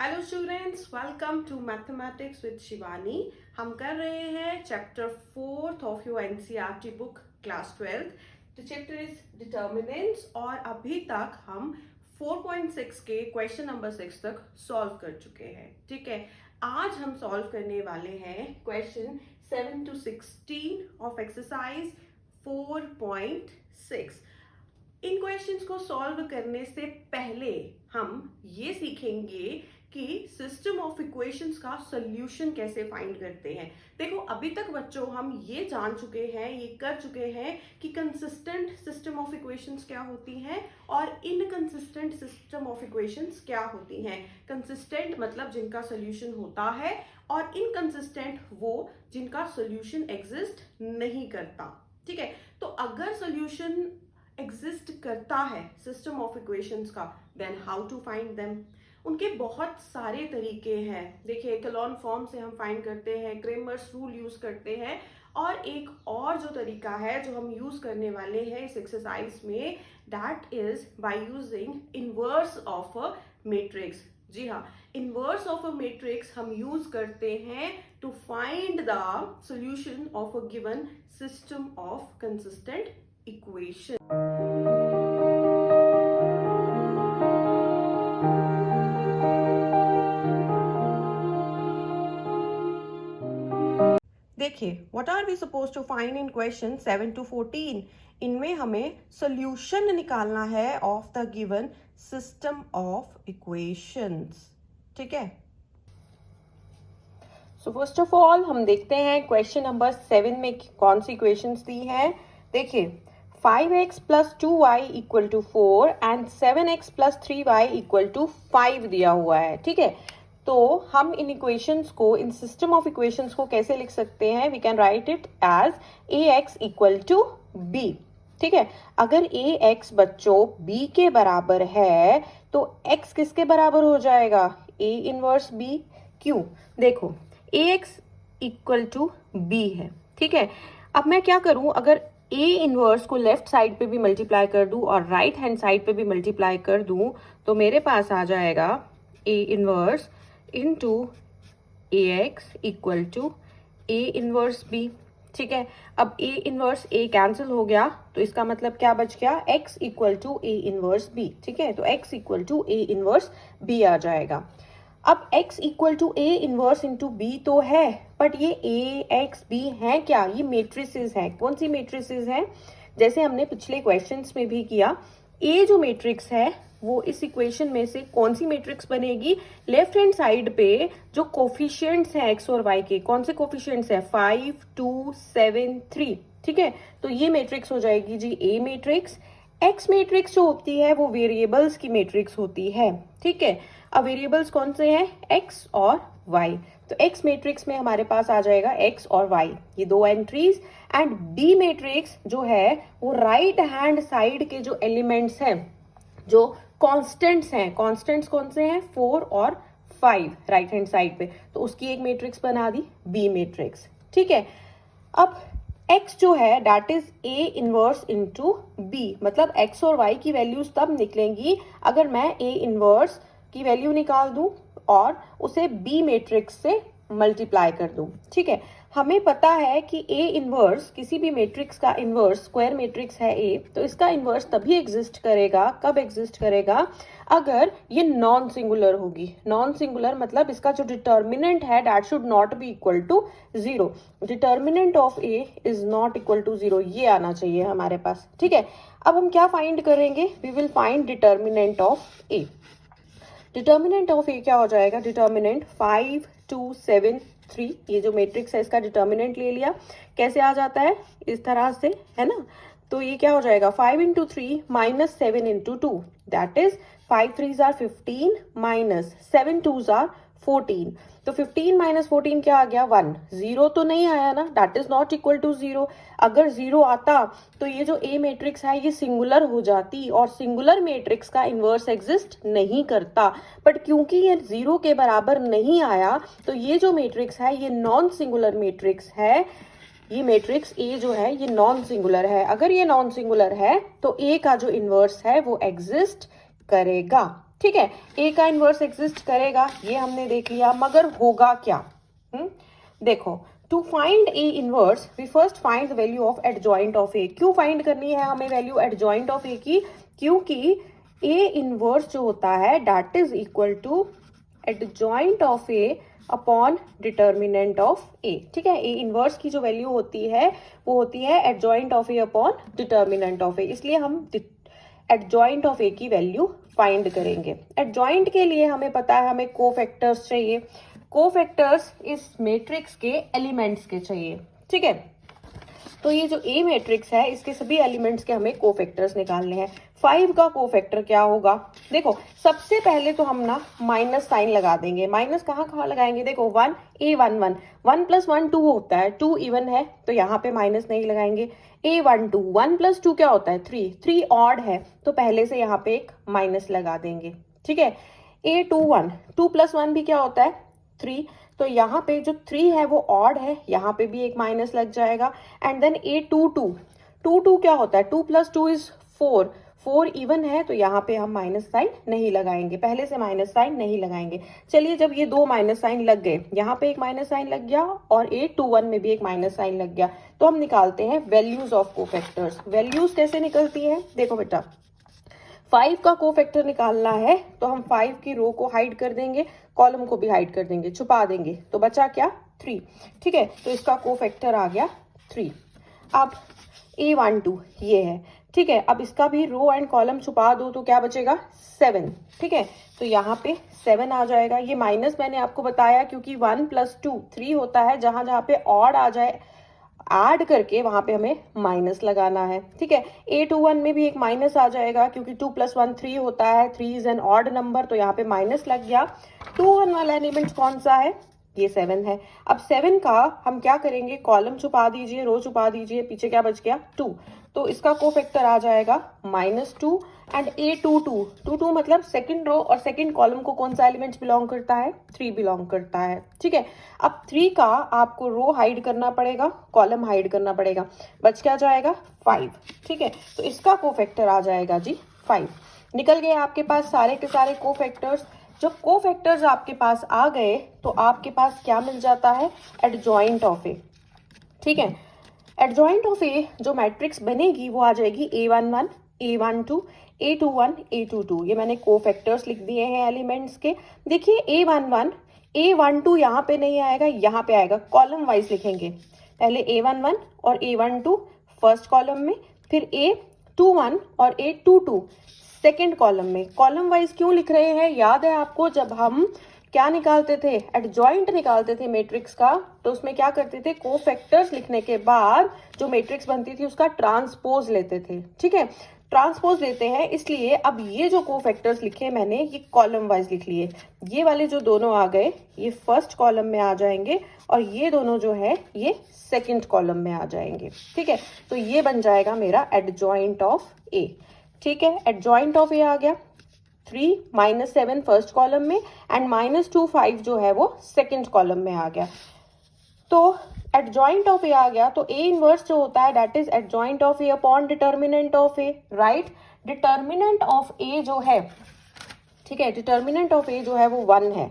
Hello students, welcome to mathematics with Shivani. हम कर रहे हैं chapter 4 of your NCERT book class 12। The chapter is determinants और अभी तक हम 4.6 के क्वेश्चन नंबर 6 तक सॉल्व कर चुके हैं। ठीक है, आज हम सॉल्व करने वाले हैं question 7 to 16 of exercise 4.6। In questions को सॉल्व करने से पहले हम ये सीखेंगे कि सिस्टम ऑफ इक्वेशंस का सॉल्यूशन कैसे फाइंड करते हैं। देखो, अभी तक बच्चों हम ये जान चुके हैं, ये कर चुके हैं कि कंसिस्टेंट सिस्टम ऑफ इक्वेशंस क्या होती हैं और इनकंसिस्टेंट सिस्टम ऑफ इक्वेशंस क्या होती हैं। कंसिस्टेंट मतलब जिनका सॉल्यूशन होता है और इनकंसिस्टेंट वो जिनका सॉल्यूशन एग्जिस्ट नहीं करता। ठीक है, तो अगर सॉल्यूशन एग्जिस्ट करता है सिस्टम ऑफ इक्वेशंस का, then how to find them. उनके बहुत सारे तरीके हैं। देखिए, एक्लोन फॉर्म से हम फाइंड करते हैं, क्रेमर्स रूल यूज करते हैं, और एक और जो तरीका है जो हम यूज करने वाले हैं इस एक्सरसाइज में, that is by using inverse of a matrix. जी हाँ, इनवर्स ऑफ अ मैट्रिक्स हम यूज करते हैं to find the solution of a given system of consistent equation. देखिए, what are we suppose to find in question 7 to 14। इनमें हमें solution निकालना है of the given system of equations. ठीक है, सो फर्स्ट ऑफ ऑल हम देखते हैं क्वेश्चन नंबर 7 में कौन सी इक्वेशंस दी हैं। देखिए, 5x plus 2y equal to 4 and 7x plus 3y equal to 5 दिया हुआ है। ठीक है, तो हम इन इक्वेशंस को, इन सिस्टम ऑफ इक्वेशंस को कैसे लिख सकते हैं? We can write it as ax equal to b। ठीक है, अगर ax बच्चों b के बराबर है तो x किसके बराबर हो जाएगा? a inverse b। क्यों? देखो, ax इक्वल टू b है। ठीक है, अब मैं क्या करूं? अगर a इनवर्स को लेफ्ट साइड पे भी मल्टीप्लाई कर दूं और राइट हैंड साइड पे भी मल्टीप्लाई कर दूं तो मेरे पास आ जाएगा a inverse into ax equal to a inverse b। ठीक है, अब a इनवर्स a कैंसिल हो गया तो इसका मतलब क्या बच गया? x equal to a inverse b। ठीक है, तो x equal to a inverse b आ जाएगा। अब x equal to a inverse into b तो है, बट ये a x b है क्या? ये मेट्रिसेस है। कौन सी मेट्रिसेस है? जैसे हमने पिछले क्वेश्चंस में भी किया, a जो मैट्रिक्स है वो इस इक्वेशन में से कौन सी मैट्रिक्स बनेगी? लेफ्ट हैंड साइड पे जो कोफिशिएंट्स हैं x और y के, कौन से कोफिशिएंट्स हैं? 5, 2, 7, 3। ठीक है, तो ये मैट्रिक्स हो जाएगी जी a मैट्रिक्स। x मैट्रिक्स जो होती है वो वेरिएबल्स की मैट्रिक्स होती है। ठीक है, अब वेरिएबल्स कौन से हैं? x और y। तो x मैट्रिक्स में हमारे पास आ जाएगा x और y, ये दो एंट्रीज। एंड b मैट्रिक्स जो है वो राइट हैंड साइड के जो एलिमेंट्स हैं, जो कांस्टेंट्स हैं, कांस्टेंट्स कौन से हैं? 4 और 5 राइट हैंड साइड पे, तो उसकी एक मैट्रिक्स बना दी b मैट्रिक्स। ठीक है, अब x जो है that is a inverse into b, मतलब x और y की वैल्यूज तब निकलेंगी अगर मैं a इनवर्स की वैल्यू निकाल दूं और उसे b मैट्रिक्स से मल्टीप्लाई कर दूं। ठीक है, हमें पता है कि a इनवर्स, किसी भी मैट्रिक्स का इनवर्स, स्क्वायर मैट्रिक्स है a, तो इसका इनवर्स तभी एग्जिस्ट करेगा, कब एग्जिस्ट करेगा? अगर ये नॉन सिंगुलर होगी। नॉन सिंगुलर मतलब इसका जो डिटर्मिनेंट है that should not be equal to 0। Determinant of a is not equal to 0, ये आना चाहिए हमारे पास। ठीक है, अब हम क्या फाइंड करेंगे? We will find determinant of a। Determinant of a क्या हो जाएगा? डिटर्मिनेंट 5, 2, 7, 3, ये जो मैट्रिक्स है इसका डिटर्मिनेंट ले लिया। कैसे आ जाता है? इस तरह से, है ना? तो ये क्या हो जाएगा? 5 into 3 minus 7 into 2, that is 5 3s are 15 minus 7 2s are 14। तो 15 माइनस 14 क्या आ गया? 1। 0 तो नहीं आया ना, that is not equal to 0। अगर 0 आता तो ये जो a मैट्रिक्स है ये सिंगुलर हो जाती, और सिंगुलर मैट्रिक्स का इनवर्स एग्जिस्ट नहीं करता। बट क्योंकि ये 0 के बराबर नहीं आया तो ये जो मैट्रिक्स है ये नॉन सिंगुलर मैट्रिक्स है। ये मैट्रिक्स A जो है ये नॉन सिंगुलर है। अगर ये नॉन सिंगुलर है तो A का जो इनवर्स है वो एग्जिस्ट करेगा। ठीक है, ए का इन्वर्स एग्जिस्ट करेगा, ये हमने देख लिया, मगर होगा क्या? देखो, to find A inverse we first find the value of adjoint of A. क्यों फाइंड करनी है हमें वैल्यू एडजॉइंट ऑफ ए की? क्योंकि ए इनवर्स जो होता है that is equal to adjoint of A upon determinant of A. ठीक है, ए इनवर्स की जो वैल्यू होती है वो होती है adjoint of A upon determinant of A, इसलिए हम एडजॉइंट ऑफ ए की वैल्यू फाइंड करेंगे। एडजॉइंट के लिए हमें पता है हमें कोफैक्टर्स चाहिए, कोफैक्टर्स इस मैट्रिक्स के एलिमेंट्स के चाहिए। ठीक है, तो ये जो ए मैट्रिक्स है इसके सभी एलिमेंट्स के हमें कोफैक्टर्स निकालने हैं। 5 का कोफैक्टर क्या होगा? देखो, सबसे पहले तो हम ना माइनस साइन लगा देंगे। माइनस कहाँ कहाँ लगाएंगे? देखो, 1 A11 1 + 1 2 होता है, 2 इवन है तो यहाँ पे माइनस नहीं लगाएंगे। A12 1 + 2 क्या होता है? 3 ऑड है तो पहले से यहाँ पे एक माइनस लगा देंगे। ठीक है, A21 2 + 1 भी क्या होता है? 3, तो यहाँ पे जो 3 है वो ऑड है, यहाँ पे भी एक माइनस लग जाएगा। एंड देन A22 क्या होता है? 2 + 2 = 4 इवन है तो यहाँ पे हम माइनस साइन नहीं लगाएंगे, पहले से माइनस साइन नहीं लगाएंगे। चलिए, जब ये दो माइनस साइन लग गए, यहाँ पे एक माइनस साइन लग गया और A21 में भी एक माइनस साइन लग गया, तो हम निकालते हैं वैल्यूज ऑफ कोफैक्टर्स। वैल्यूज कैसे निकलती है? देखो बेटा, 5 का कोफैक्टर निकालना है तो हम 5 की रो को हाइड कर देंगे, कॉलम को भी हाइड कर देंगे, छुपा देंगे, तो बचा क्या? 3। ठीक है, तो इसका कोफैक्टर आ गया 3। अब A12 ये है। ठीक है, अब इसका भी रो एंड कॉलम छुपा दो तो क्या बचेगा? 7। ठीक है, तो यहाँ पे 7 आ जाएगा। ये माइनस मैंने आपको बताया क्योंकि 1 + 2 3 होता है, जहां जहां पे ऑड आ जाए ऐड करके वहां पे हमें माइनस लगाना है। ठीक है, A21 में भी एक माइनस आ जाएगा क्योंकि 2 + 1 3 होता है, 3 इज एन ऑड नंबर, तो यहाँ पे माइनस लग गया। 21 वाला एलिमेंट कौन सा है? ये 7 है। अब 7 का हम क्या करेंगे? कॉलम छुपा दीजिए, रो छुपा दीजिए, पीछे क्या बच गया? 2, तो इसका कोफैक्टर आ जाएगा -2। एंड A22 मतलब सेकंड रो और सेकंड कॉलम को कौन सा एलिमेंट बिलोंग करता है? 3 बिलोंग करता है। ठीक है, अब 3 का आपको रो हाइड करना पड़ेगा, कॉलम हाइड करना पड़ेगा, बच क्या जाएगा? 5। ठीक है, तो इसका कोफैक्टर आ जाएगा जी 5। निकल गए आपके पास सारे के सारे कोफैक्टर्स। जब कोफैक्टर्स आपके पास आ गए तो आपके पास क्या मिल जाता है? Adjoint of A. ठीक है, एडजॉइंट ऑफ ए जो मैट्रिक्स बनेगी वो आ जाएगी A11 A12 A21 A22। ये मैंने कोफैक्टर्स लिख दिए हैं एलिमेंट्स के। देखिए, A11 A12 यहाँ पे नहीं आएगा, यहाँ पे आएगा, कॉलम वाइज लिखेंगे। पहले A11 और A12 फर्स्ट कॉलम में, फिर A21 और A22 सेकेंड कॉलम में। कॉलम वाइज क्यों लिख रहे हैं? याद है आपको, जब हम क्या निकालते थे? एडजॉइंट निकालते थे मैट्रिक्स का, तो उसमें क्या करते थे? कोफैक्टर्स लिखने के बाद जो मैट्रिक्स बनती थी उसका ट्रांसपोज लेते थे। ठीक है, ट्रांसपोज लेते हैं, इसलिए अब ये जो कोफैक्टर्स लिखे मैंने ये कॉलम वाइज लिख लिए। ये वाले जो दोनों आ गए ये फर्स्ट कॉलम में आ जाएंगे और ये दोनों जो है ये सेकंड कॉलम में आ जाएंगे। ठीक है, तो ये बन जाएगा मेरा एडजॉइंट ऑफ ए। ठीक है, एडजॉइंट ऑफ ए आ गया 3 -7 फर्स्ट कॉलम में एंड -2 5 जो है वो सेकंड कॉलम में आ गया। तो एडजॉइंट ऑफ ए आ गया, तो ए इनवर्स जो होता है that is adjoint of A upon determinant of A. Right, determinant of A जो है, ठीक है, डिटर्मिनेंट ऑफ ए जो है वो 1 है।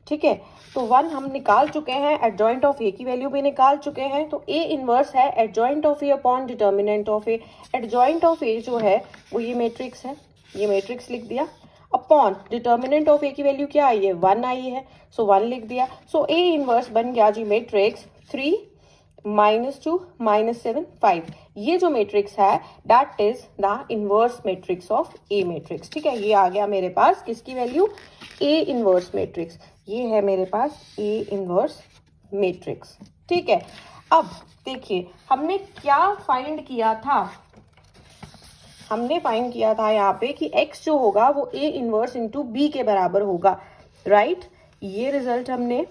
ठीक है, तो 1 हम निकाल चुके हैं, एडजॉइंट ऑफ ए की वैल्यू भी निकाल चुके हैं, तो ए इनवर्स है adjoint of A upon determinant of A. Adjoint of A जो है वो ये मैट्रिक्स है, ये मैट्रिक्स लिख दिया, अपॉन डिटर्मिनेंट ऑफ ए की वैल्यू क्या आई है? 1 आई है, सो 1 लिख दिया। सो ए इनवर्स बन गया जी मैट्रिक्स 3 -2 -7 5। ये जो मैट्रिक्स है that is the inverse matrix of A matrix. ठीक है, ये आ गया मेरे पास किसकी वैल्यू? A inverse matrix. ये है मेरे पास ए इनवर्स मैट्रिक्स। ठीक है, अब देखिए हमने क्या फाइंड किया था? हमने फाइंड किया था यहाँ पे कि x जो होगा वो a इनवर्स इंटू बी के बराबर होगा। राइट, ये रिजल्ट हमने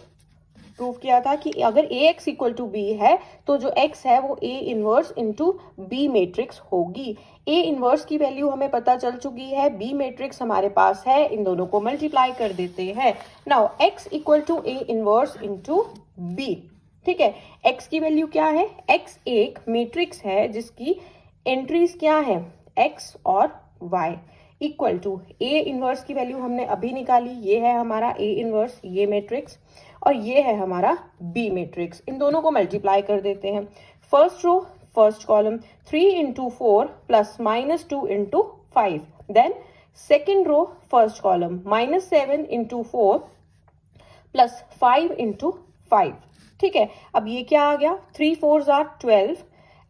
प्रूव किया था कि अगर ax इक्वल टू बी है तो जो x है वो a inverse into B matrix होगी। a इनवर्स की वैल्यू हमें पता चल चुकी है, b मैट्रिक्स हमारे पास है, इन दोनों को मल्टीप्लाई कर देते हैं। Now x equal to a inverse into B. ठीक है, x की वैल्यू क्या है? x एक मैट्रिक्स है जिसकी एंट्रीज क्या है? x और y। Equal to A inverse की वैल्यू हमने अभी निकाली, ये है हमारा ए इनवर्स, ये मैट्रिक्स, और ये है हमारा बी मैट्रिक्स। इन दोनों को मल्टीप्लाई कर देते हैं। First row first column 3 into 4 plus -2 into 5, then second row first column -7 into 4 plus 5 into 5। ठीक है, अब ये क्या आ गया, 3 4s are 12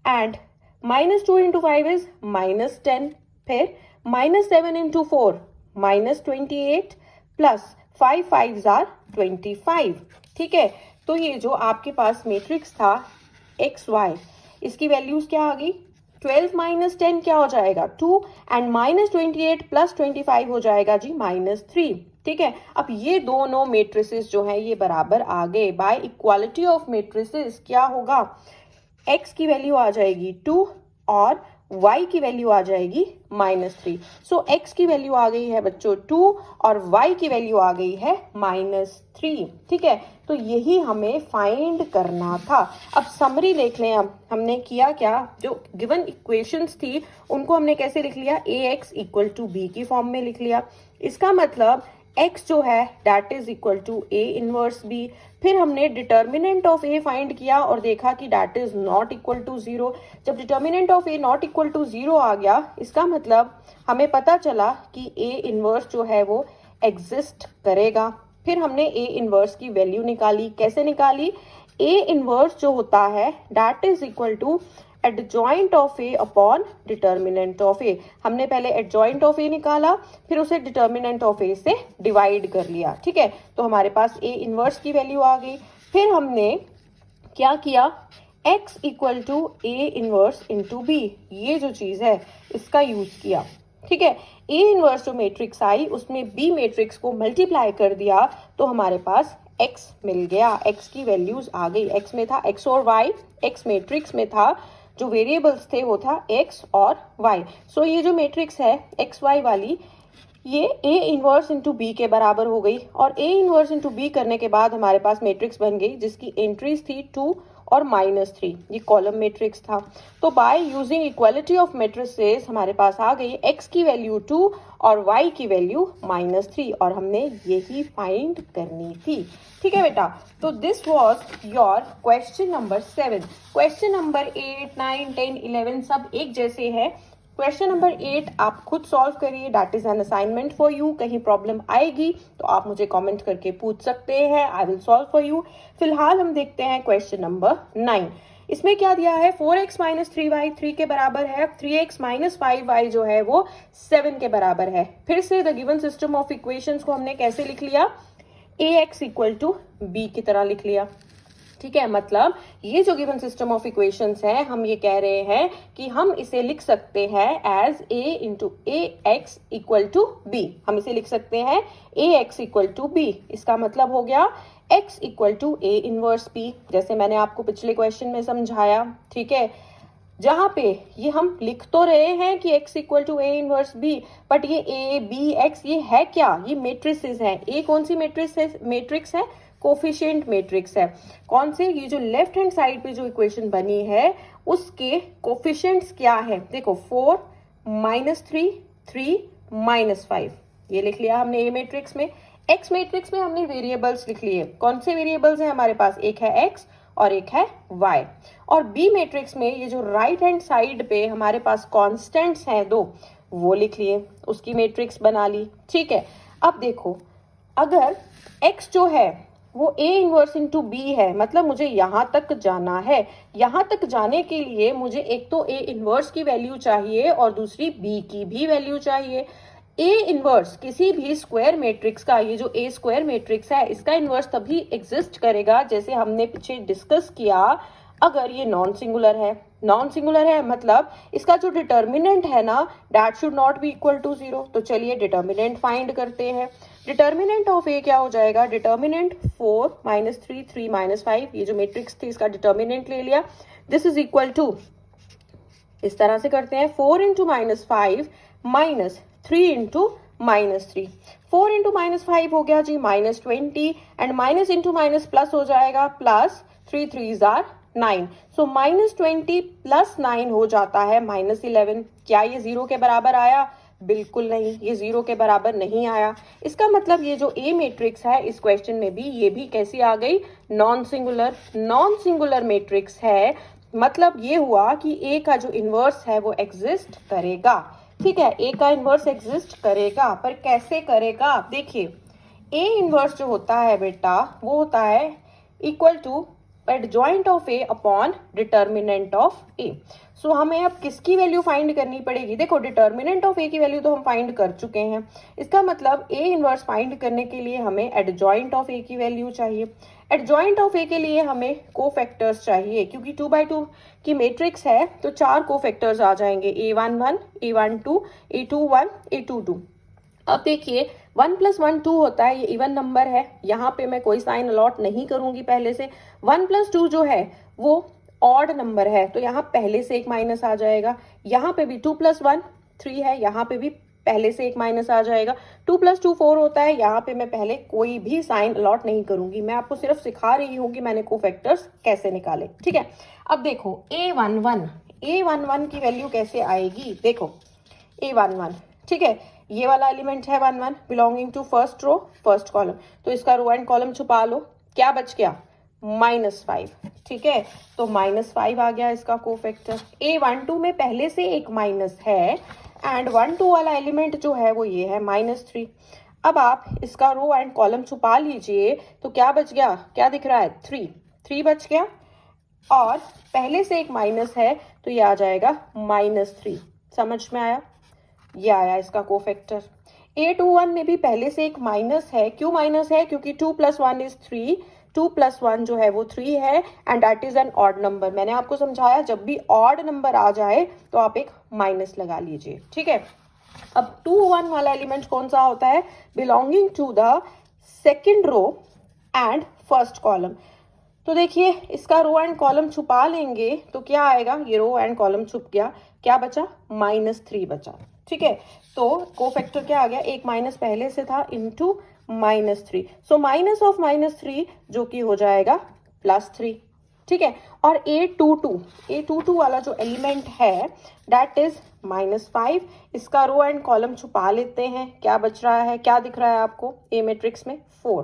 and -2 into 5 is -10, फिर -7 इंटू 4 -28 प्लस 5 5s आर 25। ठीक है, तो ये जो आपके पास मैट्रिक्स था एक्स वाई, इसकी वैल्यूज क्या आ गई, 12 माइनस 10 क्या हो जाएगा 2 एंड -28 प्लस 25 हो जाएगा जी -3। ठीक है, अब ये दोनों मैट्रिसेस जो है ये बराबर आ गए। बाय इक्वालिटी ऑफ मैट्रिसेस क्या होगा, x की वैल्यू आ जाएगी 2 और y की वैल्यू आ जाएगी -3। सो x की वैल्यू आ गई है बच्चों 2 और y की वैल्यू आ गई है -3। ठीक है, तो यही हमें फाइंड करना था। अब समरी देख लें, अब हमने किया क्या, जो गिवन इक्वेशंस थी उनको हमने कैसे लिख लिया, ax इक्वल टू बी की फॉर्म में लिख लिया। इसका मतलब x जो है that is equal to a inverse b। फिर हमने डिटर्मिनेंट ऑफ a फाइंड किया और देखा कि that is not equal to 0। जब determinant of a not equal to 0 आ गया, इसका मतलब हमें पता चला कि a इनवर्स जो है वो एग्जिस्ट करेगा। फिर हमने a इनवर्स की वैल्यू निकाली। कैसे निकाली, a इनवर्स जो होता है that is equal to adjoint of A upon determinant of A. हमने पहले एडजॉइंट ऑफ ए निकाला, फिर उसे डिटर्मिनेंट ऑफ ए से डिवाइड कर लिया। ठीक है, तो हमारे पास ए इनवर्स की वैल्यू आ गई। फिर हमने क्या किया, x equal to A inverse into B, ये जो चीज है इसका यूज किया। ठीक है, ए इनवर्स जो मैट्रिक्स आई उसमें बी मैट्रिक्स को मल्टीप्लाई कर दिया तो हमारे पास x मिल गया। x की वैल्यूज आ गई, x में था x और y, x मैट्रिक्स में था जो वेरिएबल्स थे वो था x और y। सो ये जो मैट्रिक्स है x y वाली, ये a इनवर्स इंटू बी के बराबर हो गई और a इनवर्स इंटू बी करने के बाद हमारे पास मैट्रिक्स बन गई जिसकी एंट्रीज थी 2 और -3, ये कॉलम मैट्रिक्स था। तो by using equality of matrices हमारे पास आ गई x की वैल्यू 2 और y की वैल्यू -3 और हमने यही फाइंड करनी थी। ठीक है बेटा, तो this was your question number 7। Question number 8 9 10 11 सब एक जैसे हैं। क्वेश्चन नंबर 8 आप खुद सॉल्व करिए, that is an assignment for you. कहीं प्रॉब्लम आएगी तो आप मुझे कमेंट करके पूछ सकते हैं, I will solve for you. फिलहाल हम देखते हैं क्वेश्चन नंबर 9। इसमें क्या दिया है, 4x माइनस 3y 3 के बराबर है, 3x माइनस 5y जो है वो 7 के बराबर है। फिर से the given system of equations को हमने कैसे लिख लिया, ax इक्वल टू b की तरह लिख लिया। ठीक है, मतलब ये जो गिवन सिस्टम ऑफ इक्वेशंस है, हम ये कह रहे हैं कि हम इसे लिख सकते हैं as a into A X equal to B. हम इसे लिख सकते हैं a x equal to B. इसका मतलब हो गया x equal to a inverse b, जैसे मैंने आपको पिछले क्वेश्चन में समझाया। ठीक है, जहां पे ये हम लिख तो रहे हैं कि x equal to a inverse b, but ये a b x ये है क्या, ये मैट्रिसेस है। a कौन सी मैट्रिक्स है, कोफिशिएंट मैट्रिक्स है। कौन से, ये जो लेफ्ट हैंड साइड पे जो इक्वेशन बनी है उसके कोफिशिएंट्स क्या है, देखो 4 -3 3 -5, ये लिख लिया हमने ए मैट्रिक्स में। एक्स मैट्रिक्स में हमने वेरिएबल्स लिख लिए। कौन से वेरिएबल्स हैं हमारे पास, एक है एक्स और एक है वाई। और बी मैट्रिक्स में ये जो राइट हैंड साइड पे हमारे पास कॉन्स्टेंट्स हैं 2, वो लिख लिए, उसकी मैट्रिक्स बना ली। ठीक है, अब देखो अगर एक्स जो है वो a इनवर्स इंटू बी है, मतलब मुझे यहां तक जाना है। यहां तक जाने के लिए मुझे एक तो a इनवर्स की वैल्यू चाहिए और दूसरी b की भी वैल्यू चाहिए। a इनवर्स किसी भी स्क्वायर मैट्रिक्स का, ये जो a स्क्वायर मैट्रिक्स है इसका इनवर्स तभी एग्जिस्ट करेगा जैसे हमने पीछे डिस्कस किया, अगर ये नॉन सिंगुलर है। नॉन सिंगुलर है मतलब इसका जो डिटर्मिनेंट है ना that should not be equal to 0। तो चलिए डिटर्मिनेंट फाइंड करते हैं। डिटर्मिनेंट ऑफ ए क्या हो जाएगा, डिटर्मिनेंट 4 -3 3 -5, ये जो मैट्रिक्स थी इसका डिटर्मिनेंट ले लिया। दिस इज इक्वल टू, इस तरह से करते हैं 4 इंटू -5 माइनस 3 इंटू -3। 4 इंटू -5 हो गया जी -20 and minus into minus plus हो जाएगा, plus 3 3s are 9। So -20 plus 9 हो जाता है -11। क्या ये 0 के बराबर आया, बिल्कुल नहीं, ये 0 के बराबर नहीं आया। इसका मतलब ये जो ए मैट्रिक्स है इस क्वेश्चन में भी, ये भी कैसी आ गई, non singular. Non singular matrix है, मतलब ये हुआ कि ए का जो इन्वर्स है वो एग्जिस्ट करेगा। ठीक है, ए का इन्वर्स एग्जिस्ट करेगा, पर कैसे करेगा? देखिए, ए इन्वर्स जो होता है बेटा वो होता है equal to adjoint of A upon determinant of A. So हमें अब किसकी वैल्यू फाइंड करनी पड़ेगी? देखो, डिटर्मिनेंट ऑफ ए की वैल्यू तो हम फाइंड कर चुके हैं। इसका मतलब ए इनवर्स फाइंड करने के लिए हमें एडजॉइंट ऑफ ए की वैल्यू चाहिए। एडजॉइंट ऑफ ए के लिए हमें कोफैक्टर्स चाहिए, क्योंकि 2x2 की मैट्रिक्स है तो 4 कोफैक्टर्स आ जाएंगे, a11, a12, a21, a22। अब देखिए 1 + 1 2 होता है, ये इवन नंबर है, यहाँ पे मैं कोई साइन अलॉट नहीं करूंगी पहले से। 1 + 2 जो है वो ऑड नंबर है, तो यहाँ पहले से एक माइनस आ जाएगा। यहाँ पे भी 2 + 1 3 है, यहाँ पे भी पहले से एक माइनस आ जाएगा। 2 + 2 4 होता है, यहाँ पे मैं पहले कोई भी साइन अलॉट नहीं करूंगी, मैं आपको सिर्फ सिखा रही हूँ कि मैंने कोफैक्टर्स कैसे निकाले। ठीक है, अब देखो a11 की वैल्यू कैसे आएगी? देखो a11, ठीक है, ये वाला एलिमेंट है 1 1 belonging to first row first column, तो इसका रो एंड कॉलम छुपा लो। क्या बच गया? -5। ठीक है, तो -5 आ गया इसका कोफैक्टर। a12 में पहले से एक माइनस है एंड 1 2 वाला एलिमेंट जो है वो ये है -3। अब आप इसका रो एंड कॉलम छुपा लीजिए, तो क्या बच गया? क्या दिख रहा है? 3 बच गया, और पहले से एक माइनस है तो ये आ जाएगा -3। समझ में आया? ये आया इसका कोफैक्टर। a21 में भी पहले से एक माइनस है। क्यों माइनस है? क्योंकि 2 + 1 = 3, 2 + 1 जो है वो 3 है and that is an odd number. मैंने आपको समझाया जब भी ऑड नंबर आ जाए तो आप एक माइनस लगा लीजिए। ठीक है, अब 2 1 वाला एलिमेंट कौन सा होता है? Belonging to the second row and first column. तो देखिए इसका रो एंड कॉलम छुपा लेंगे तो क्या आएगा? ये रो एंड कॉलम छुप गया, क्या बचा? -3 बचा। ठीक है, तो कोफैक्टर क्या आ गया? एक माइनस पहले से था इनटू -3, सो माइनस ऑफ -3 जो कि हो जाएगा +3। ठीक है, और a22 वाला जो एलिमेंट है दैट इज -5। इसका रो एंड कॉलम छुपा लेते हैं, क्या बच रहा है? क्या दिख रहा है आपको ए मैट्रिक्स में? 4।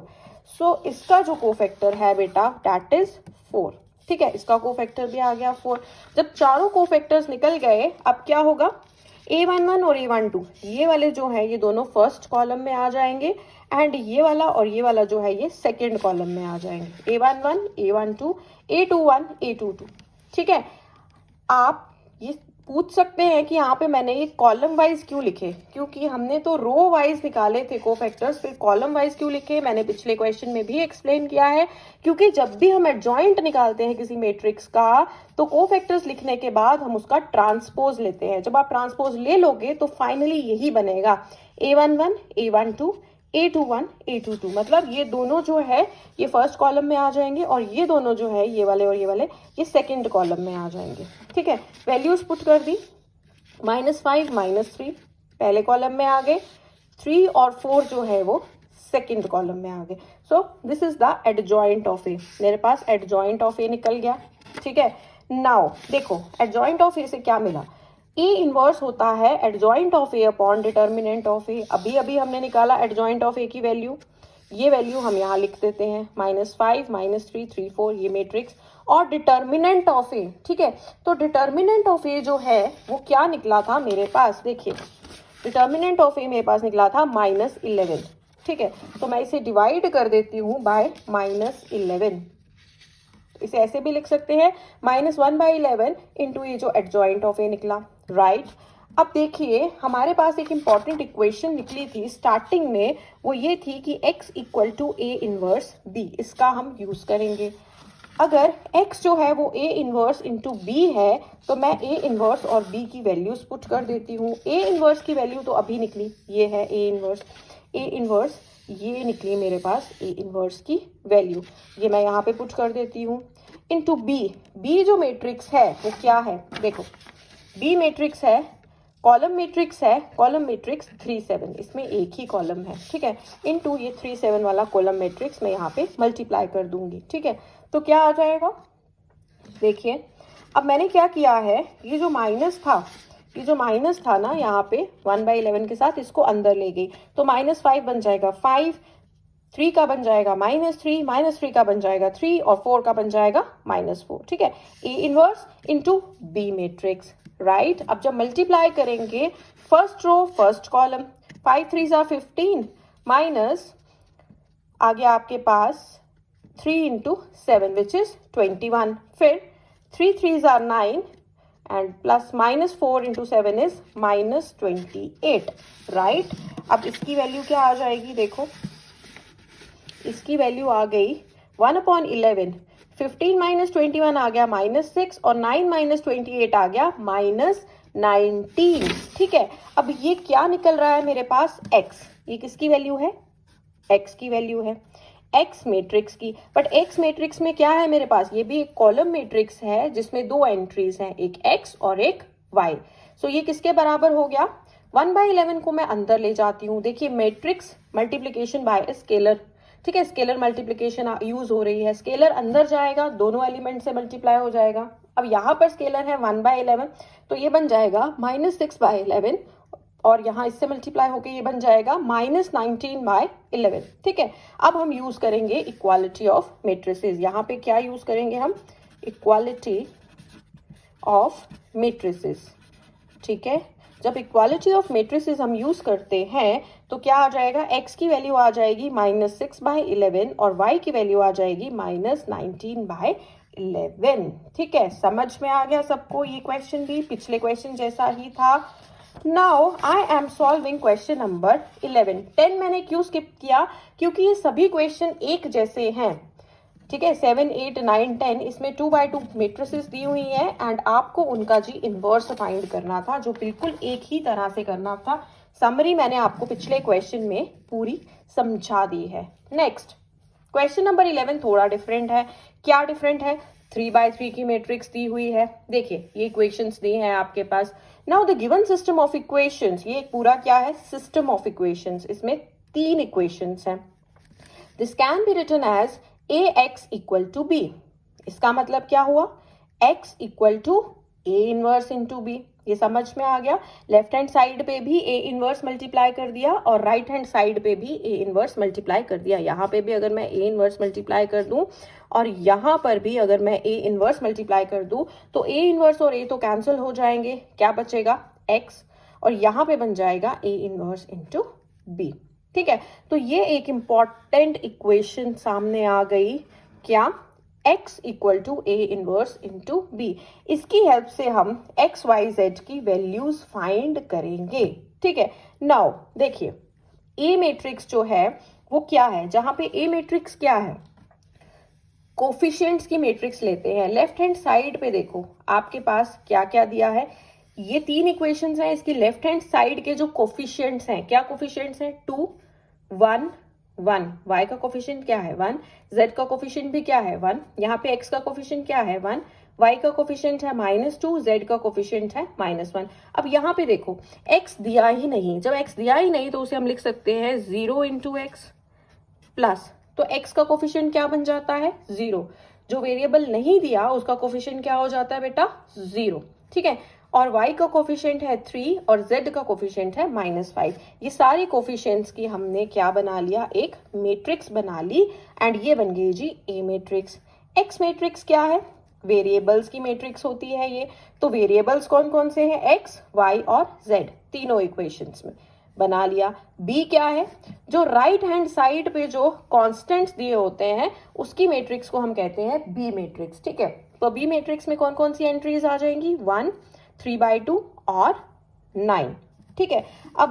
सो इसका जो कोफैक्टर है बेटा दैट इज 4। ठीक है, इसका कोफैक्टर भी आ गया 4। जब चारों कोफैक्टर्स निकल गए, अब क्या होगा? a11 और a12 ये वाले जो है ये दोनों फर्स्ट कॉलम में आ जाएंगे एंड ये वाला और ये वाला जो है ये सेकंड कॉलम में आ जाएंगे। a11, a12, a21, a22। ठीक है, आप ये पूछ सकते हैं कि यहाँ पे मैंने ये कॉलम वाइज क्यों लिखे? क्योंकि हमने तो रो वाइज निकाले थे कोफैक्टर्स, फिर कॉलम वाइज क्यों लिखे मैंने पिछले क्वेश्चन में भी एक्सप्लेन किया है। क्योंकि जब भी हम एडजॉइंट निकालते हैं किसी मैट्रिक्स का तो कोफैक्टर्स लिखने के बाद हम उसका ट्रांसपोज लेते हैं। जब आप ट्रांसपोज ले लोगे तो फाइनली यही बनेगा a11, a12, a21, a22। मतलब ये दोनों जो है ये फर्स्ट कॉलम में आ जाएंगे और ये दोनों जो है ये वाले और ये वाले ये सेकंड कॉलम में आ जाएंगे। ठीक है, वैल्यूज पुट कर दी, -5 -3 पहले कॉलम में आ गए, 3 और 4 जो है वो सेकंड कॉलम में आ गए। So this is the adjoint of A. मेरे पास एडजॉइंट ऑफ ए निकल गया। ठीक है, नाउ देखो एडजॉइंट ऑफ ए से क्या मिला? ए इनवर्स होता है adjoint of A upon determinant of A. अभी अभी हमने निकाला एडजॉइंट ऑफ ए की वैल्यू, ये वैल्यू हम यहाँ लिख देते हैं -5 -3 3 4 ये मैट्रिक्स, और डिटर्मिनेंट ऑफ ए। ठीक है, तो डिटर्मिनेंट ऑफ ए जो है वो क्या निकला था मेरे पास? देखिए डिटर्मिनेंट ऑफ ए मेरे पास निकला था -11। ठीक है, तो मैं इसे डिवाइड कर देती हूँ बाय -11। इसे ऐसे भी लिख सकते हैं -1/11 इंटू ये जो एडजॉइंट ऑफ ए निकला। राइट, अब देखिए हमारे पास एक इंपॉर्टेंट इक्वेशन निकली थी स्टार्टिंग में, वो ये थी कि x = a इनवर्स b। इसका हम यूज करेंगे। अगर x जो है वो a इनवर्स इंटू b है तो मैं a इनवर्स और b की वैल्यूज पुट कर देती हूँ। a इनवर्स की वैल्यू तो अभी निकली, ये है a इनवर्स ये निकली मेरे पास a इनवर्स की वैल्यू, ये मैं यहाँ पे पुट कर देती हूँ इंटू b जो मैट्रिक्स है वो क्या है? देखो b मैट्रिक्स है, कॉलम मैट्रिक्स है, कॉलम मैट्रिक्स 3 7, इसमें एक ही कॉलम है। ठीक है, इनटू ये 3 7 वाला कॉलम मैट्रिक्स मैं यहाँ पे मल्टीप्लाई कर दूंगी। ठीक है, तो क्या आ जाएगा? देखिए अब मैंने क्या किया है, ये जो माइनस था ये जो माइनस था ना यहाँ पे 1/11 के साथ, इसको अंदर ले गई तो -5 बन जाएगा 5, 3 का बन जाएगा -3, -3 का बन जाएगा 3 और 4 का बन जाएगा -4। ठीक है, A inverse into B matrix, right. अब जब मल्टीप्लाई करेंगे first row first column, 5 3 15 minus आ गया आपके पास 3 इंटू 7 विच इज 21, फिर 3 3 9 and plus -4 into 7 is -28, right. अब इसकी वैल्यू क्या आ जाएगी, देखो इसकी वैल्यू आ गई 1/11, 15 - 21 आ गया -6 और 9 - 28 आ गया -19। ठीक है, अब ये क्या निकल रहा है मेरे पास, x। ये किसकी वैल्यू है, x की वैल्यू है, x मैट्रिक्स की। बट x मैट्रिक्स में क्या है मेरे पास, ये भी एक कॉलम मैट्रिक्स है जिसमें 2 एंट्रीज हैं, एक x और एक y। सो ये किसके बराबर हो गया, 1/11 को मैं अंदर ले जाती हूँ। देखिए मैट्रिक्स मल्टीप्लीकेशन बाय स्केलर, ठीक है, स्केलर मल्टीप्लीकेशन यूज हो रही है, स्केलर अंदर जाएगा, दोनों एलिमेंट से मल्टीप्लाई हो जाएगा। अब यहाँ पर स्केलर है 1/11 तो ये बन जाएगा -6/11 और यहाँ इससे मल्टीप्लाई होकर ये बन जाएगा -19/11। ठीक है, अब हम यूज करेंगे इक्वालिटी ऑफ मैट्रिसेस। यहाँ पे क्या यूज करेंगे हम, इक्वालिटी ऑफ मैट्रिसेस। ठीक है, जब इक्वालिटी ऑफ मैट्रिसेस हम यूज करते हैं तो क्या आ जाएगा, x की वैल्यू आ जाएगी -6/11 और y की वैल्यू आ जाएगी -19/11। ठीक है, समझ में आ गया सबको, ये क्वेश्चन भी पिछले क्वेश्चन जैसा ही था। Now I am solving question number 11। 10 मैंने क्यों स्किप किया, क्योंकि ये सभी क्वेश्चन एक जैसे हैं। ठीक है, 7 8 9 10 इसमें 2/2 मैट्रिसेस दी हुई है एंड आपको उनका जी इनवर्स फाइंड करना था, जो बिल्कुल एक ही तरह से करना था। समरी मैंने आपको पिछले क्वेश्चन में पूरी समझा दी है। नेक्स्ट क्वेश्चन नंबर 11 थोड़ा डिफरेंट है। क्या डिफरेंट है, 3/3 की मैट्रिक्स दी हुई है। देखिए ये इक्वेशंस दी हैं आपके पास। Now the given system of equations, ये पूरा क्या है, सिस्टम ऑफ इक्वेशंस, इसमें 3 इक्वेशंस हैं। This can be written as ax equal to b। इसका मतलब क्या हुआ, x equal to a inverse into b। ये समझ में आ गया। लेफ्ट हैंड साइड पे भी a इनवर्स मल्टीप्लाई कर दिया और राइट हैंड साइड पे भी a इनवर्स मल्टीप्लाई कर दिया। यहाँ पे भी अगर मैं a इनवर्स मल्टीप्लाई कर दूं और यहाँ पर भी अगर मैं a इनवर्स मल्टीप्लाई कर दूं तो a इनवर्स और a तो कैंसिल हो जाएंगे, क्या बचेगा x, और यहाँ पे बन जाएगा a इनवर्स इंटू b। ठीक है, तो ये एक इंपॉर्टेंट इक्वेशन सामने आ गई, क्या, x equal to a inverse into b। इसकी हेल्प से हम x y z की वैल्यूज फाइंड करेंगे। ठीक है, नाउ देखिए a मैट्रिक्स जो है वो क्या है, जहां पे a मैट्रिक्स क्या है, कोफिशिएंट्स की मैट्रिक्स लेते हैं। लेफ्ट हैंड साइड पे देखो आपके पास क्या क्या दिया है, ये 3 इक्वेशंस हैं। इसकी लेफ्ट हैंड साइड के जो कोफिशिएंट्स हैं, क्या कोफिशिएंट्स हैं, 2 1 1, y का कोफिशिएंट क्या है 1, z का कोफिशिएंट भी क्या है 1, यहाँ पे x का कोफिशिएंट क्या है 1, y का कोफिशिएंट है -2, z का कोफिशिएंट है -1। अब यहाँ पे देखो x दिया ही नहीं, जब x दिया ही नहीं तो उसे हम लिख सकते हैं 0 इंटू एक्स प्लस, तो x का कोफिशिएंट क्या बन जाता है 0। जो वेरिएबल नहीं दिया उसका कोफिशिएंट क्या हो जाता है बेटा 0। ठीक है, और y का कोफिशिएंट है 3 और z का कोफिशिएंट है -5। ये सारे कोफिशिएंट्स की हमने क्या बना लिया, एक मैट्रिक्स बना ली एंड ये बन गई जी a मैट्रिक्स। x मैट्रिक्स क्या है, वेरिएबल्स की मैट्रिक्स होती है ये। तो वेरिएबल्स कौन कौन से हैं, x y और z, तीनों इक्वेशंस में बना लिया। b क्या है, जो राइट हैंड साइड पे जो कॉन्स्टेंट्स दिए होते हैं उसकी मैट्रिक्स को हम कहते हैं b मैट्रिक्स। ठीक है, तो b मैट्रिक्स में कौन कौन सी एंट्रीज आ जाएंगी, 1 3/2 और 9। ठीक है, अब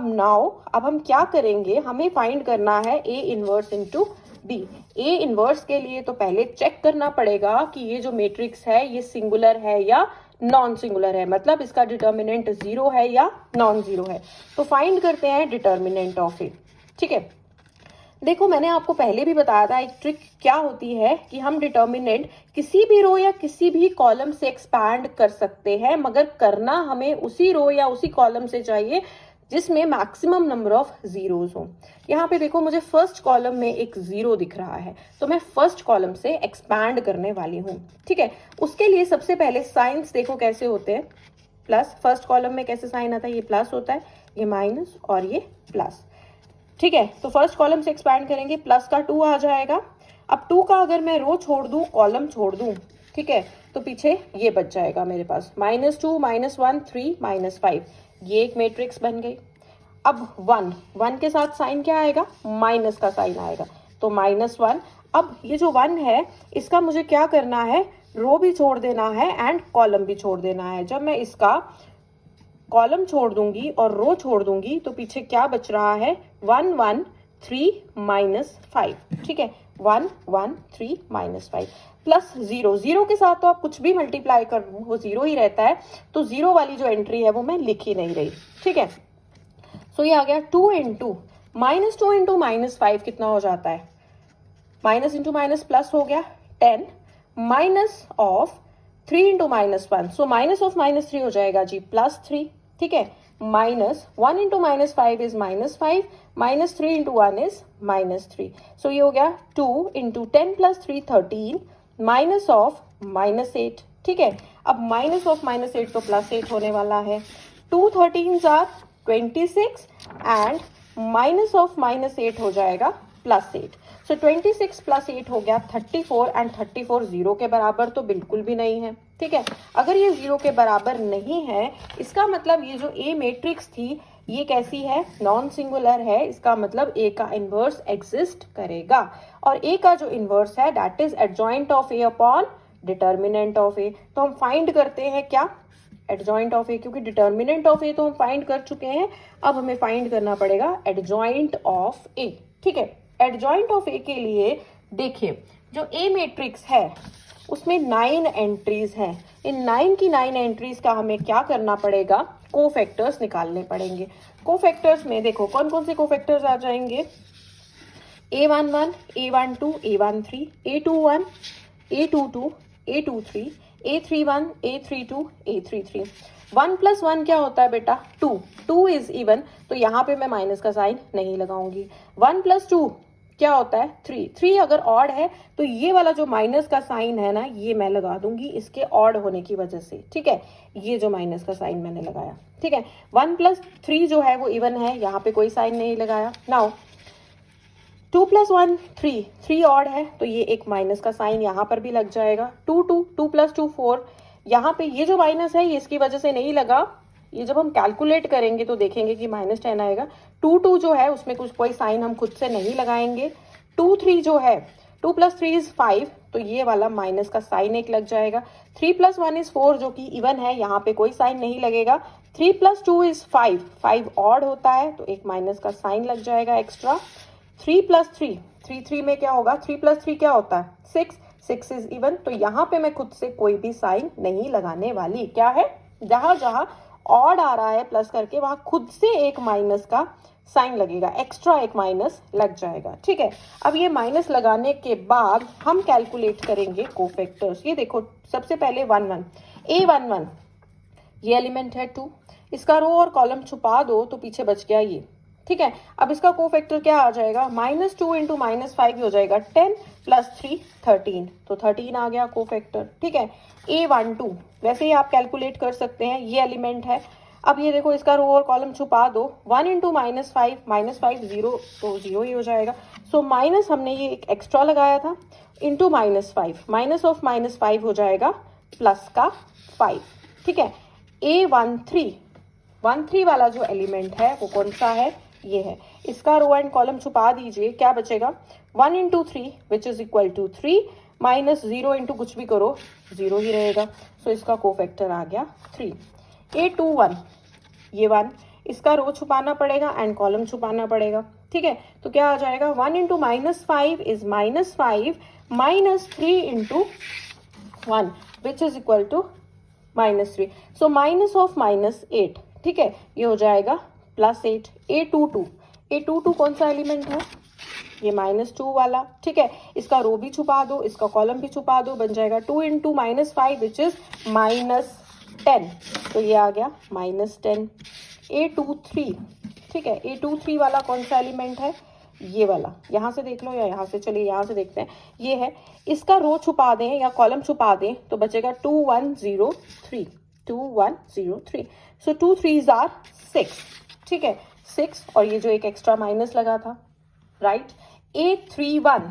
हम क्या करेंगे, हमें फाइंड करना है a inverse into b। a inverse के लिए तो पहले चेक करना पड़ेगा कि ये जो मैट्रिक्स है ये सिंगुलर है या नॉन सिंगुलर है, मतलब इसका डिटर्मिनेंट 0 है या नॉन 0 है। तो फाइंड करते हैं डिटर्मिनेंट ऑफ ए। ठीक है, देखो मैंने आपको पहले भी बताया था एक ट्रिक क्या होती है कि हम डिटर्मिनेंट किसी भी रो या किसी भी कॉलम से एक्सपैंड कर सकते हैं, मगर करना हमें उसी रो या उसी कॉलम से चाहिए जिसमें मैक्सिमम नंबर ऑफ जीरोज हो। यहाँ पे देखो मुझे फर्स्ट कॉलम में एक 0 दिख रहा है तो मैं फर्स्ट कॉलम से एक्सपैंड करने वाली हूँ। ठीक है, उसके लिए सबसे पहले साइंस देखो कैसे होते हैं, प्लस, फर्स्ट कॉलम में कैसे साइन आता है, ये प्लस होता है, ये माइनस और ये प्लस, ठीक है। तो फर्स्ट कॉलम से एक्सपैंड करेंगे, प्लस का 2 आ जाएगा। अब 2 का अगर मैं रो छोड़ दूं, कॉलम छोड़ दूं, ठीक है, तो पीछे ये बच जाएगा मेरे पास, -2 -1 3 -5, ये एक मैट्रिक्स बन गई। अब 1 के साथ साइन क्या आएगा, माइनस का साइन आएगा, तो -1। अब ये जो 1 है इसका मुझे क्या करना है, रो भी छोड़ देना है एंड कॉलम भी छोड़ देना है। जब मैं इसका कॉलम छोड़ दूंगी और रो छोड़ दूंगी तो पीछे क्या बच रहा है, 1 1 3 -5, ठीक है, 1 1 3 -5 प्लस 0, 0 के साथ तो आप कुछ भी मल्टीप्लाई कर दो वो 0 ही रहता है, तो 0 वाली जो एंट्री है वो मैं लिख ही नहीं रही, ठीक है। सो ये आ गया 2 इंटू -2 इंटू -5 कितना हो जाता है, माइनस इंटू माइनस प्लस हो गया 10, minus of 3 into -1, so minus of -3 हो जाएगा जी +3, ठीक है। -1 into -5 is -5, -3 into 1 is -3, so ये हो गया 2 इंटू 10 + 3 13, माइनस ऑफ -8, ठीक है। अब माइनस ऑफ -8 तो +8 होने वाला है, 2 13s are 26 and minus of -8 हो जाएगा +8, सो 26 + 8 हो गया 34 एंड 34 0 के बराबर तो बिल्कुल भी नहीं है, ठीक है। अगर ये 0 के बराबर नहीं है इसका मतलब ये जो ए मैट्रिक्स थी ये कैसी है, नॉन सिंगुलर है, इसका मतलब ए का इनवर्स एग्जिस्ट करेगा, और ए का जो इनवर्स है that is adjoint of A upon determinant of A. तो हम फाइंड करते हैं क्या, एडजॉइंट ऑफ ए, क्योंकि डिटर्मिनेंट ऑफ ए तो हम फाइंड कर चुके हैं, अब हमें फाइंड करना पड़ेगा एडजॉइंट ऑफ ए, ठीक है। एडजॉइंट ऑफ ए के लिए देखिए जो ए मैट्रिक्स है उसमें 9 एंट्रीज हैं, इन 9 की 9 एंट्रीज का हमें क्या करना पड़ेगा, कोफैक्टर्स निकालने पड़ेंगे। कोफैक्टर्स में देखो कौन कौन से कोफैक्टर्स आ जाएंगे, A11 A12 A13 A21 A22 A23 A31 A32 A33, 1 + 1 क्या होता है बेटा, 2, 2 इज इवन, तो यहाँ पे मैं माइनस का साइन नहीं लगाऊंगी। 1 + 2 क्या होता है, 3, 3 अगर ऑड है तो ये वाला जो माइनस का साइन है ना ये मैं लगा दूंगी इसके ऑड होने की वजह से, ठीक है, ये जो माइनस का साइन मैंने लगाया, ठीक है। 1 + 3 जो है वो इवन है, यहाँ पे कोई साइन नहीं लगाया। नाउ 2 + 1 3, 3 ऑड है तो ये एक माइनस का साइन यहाँ पर भी लग जाएगा। 2 2 2 + 2 4, यहाँ पे ये जो माइनस है ये इसकी वजह से नहीं लगा, ये जब हम कैलकुलेट करेंगे तो देखेंगे कि -10 आएगा। 2 2 जो है उसमें कुछ कोई साइन हम खुद से नहीं लगाएंगे। 2 3 जो है 2 + 3 इज 5, तो ये वाला माइनस का साइन एक लग जाएगा। 3 + 1 इज 4 जो कि इवन है, यहाँ पे कोई साइन नहीं लगेगा। 3 + 2 इज 5, 5 ऑड होता है तो एक माइनस का साइन लग जाएगा एक्स्ट्रा। 3 + 3, 3 3 में क्या होगा, 3 + 3 क्या होता है 6, 6 इज इवन, तो यहाँ पे मैं खुद से कोई भी साइन नहीं लगाने वाली। क्या है, जहां जहां ऑड आ रहा है प्लस करके वहां खुद से एक माइनस का साइन लगेगा, एक्स्ट्रा एक माइनस लग जाएगा, ठीक है। अब ये माइनस लगाने के बाद हम कैलकुलेट करेंगे कोफैक्टर्स। ये देखो सबसे पहले 1 1 A11 ये एलिमेंट है 2, इसका रो और कॉलम छुपा दो तो पीछे बच गया ये, ठीक है। अब इसका कोफैक्टर क्या आ जाएगा, -2 इंटू -5 हो जाएगा 10 + 3 13, तो 13 आ गया कोफैक्टर, ठीक है। A12 वैसे ही आप कैलकुलेट कर सकते हैं, ये एलिमेंट है। अब ये देखो इसका रो और कॉलम छुपा दो, 1 इंटू -5 -5 0, तो 0 ही हो जाएगा। सो माइनस हमने ये एक एक्स्ट्रा लगाया था इंटू -5, माइनस ऑफ -5 हो जाएगा प्लस का 5, ठीक है। A13 वाला जो एलिमेंट है वो कौन सा है, ये है। इसका रो एंड कॉलम छुपा दीजिए, क्या बचेगा 1 into 3 which is equal to 3, -0 into कुछ भी करो 0 ही रहेगा, सो इसका कोफैक्टर आ गया 3। A21 ये 1, इसका रो छुपाना पड़ेगा एंड कॉलम छुपाना पड़ेगा, ठीक है। तो क्या आ जाएगा 1 into -5 is -5 -3 into 1 which is equal to -3, so minus of -8, ठीक है, ये हो जाएगा +8। A22 कौन सा एलिमेंट है, ये -2 वाला, ठीक है। इसका रो भी छुपा दो, इसका कॉलम भी छुपा दो, बन जाएगा 2 इंटू -5 विच इज -10, तो ये आ गया -10। A23, ठीक है, A23 वाला कौन सा एलिमेंट है, ये वाला, यहाँ से देख लो या यहाँ से, चलिए यहाँ से देखते हैं, ये है। इसका रो छुपा दें या कॉलम छुपा दें तो बचेगा 2 1 0 3, 2 1 0 3. So 2 3s are 6. ठीक है, 6 और ये जो एक एक्स्ट्रा माइनस लगा था, राइट. 8 3 1,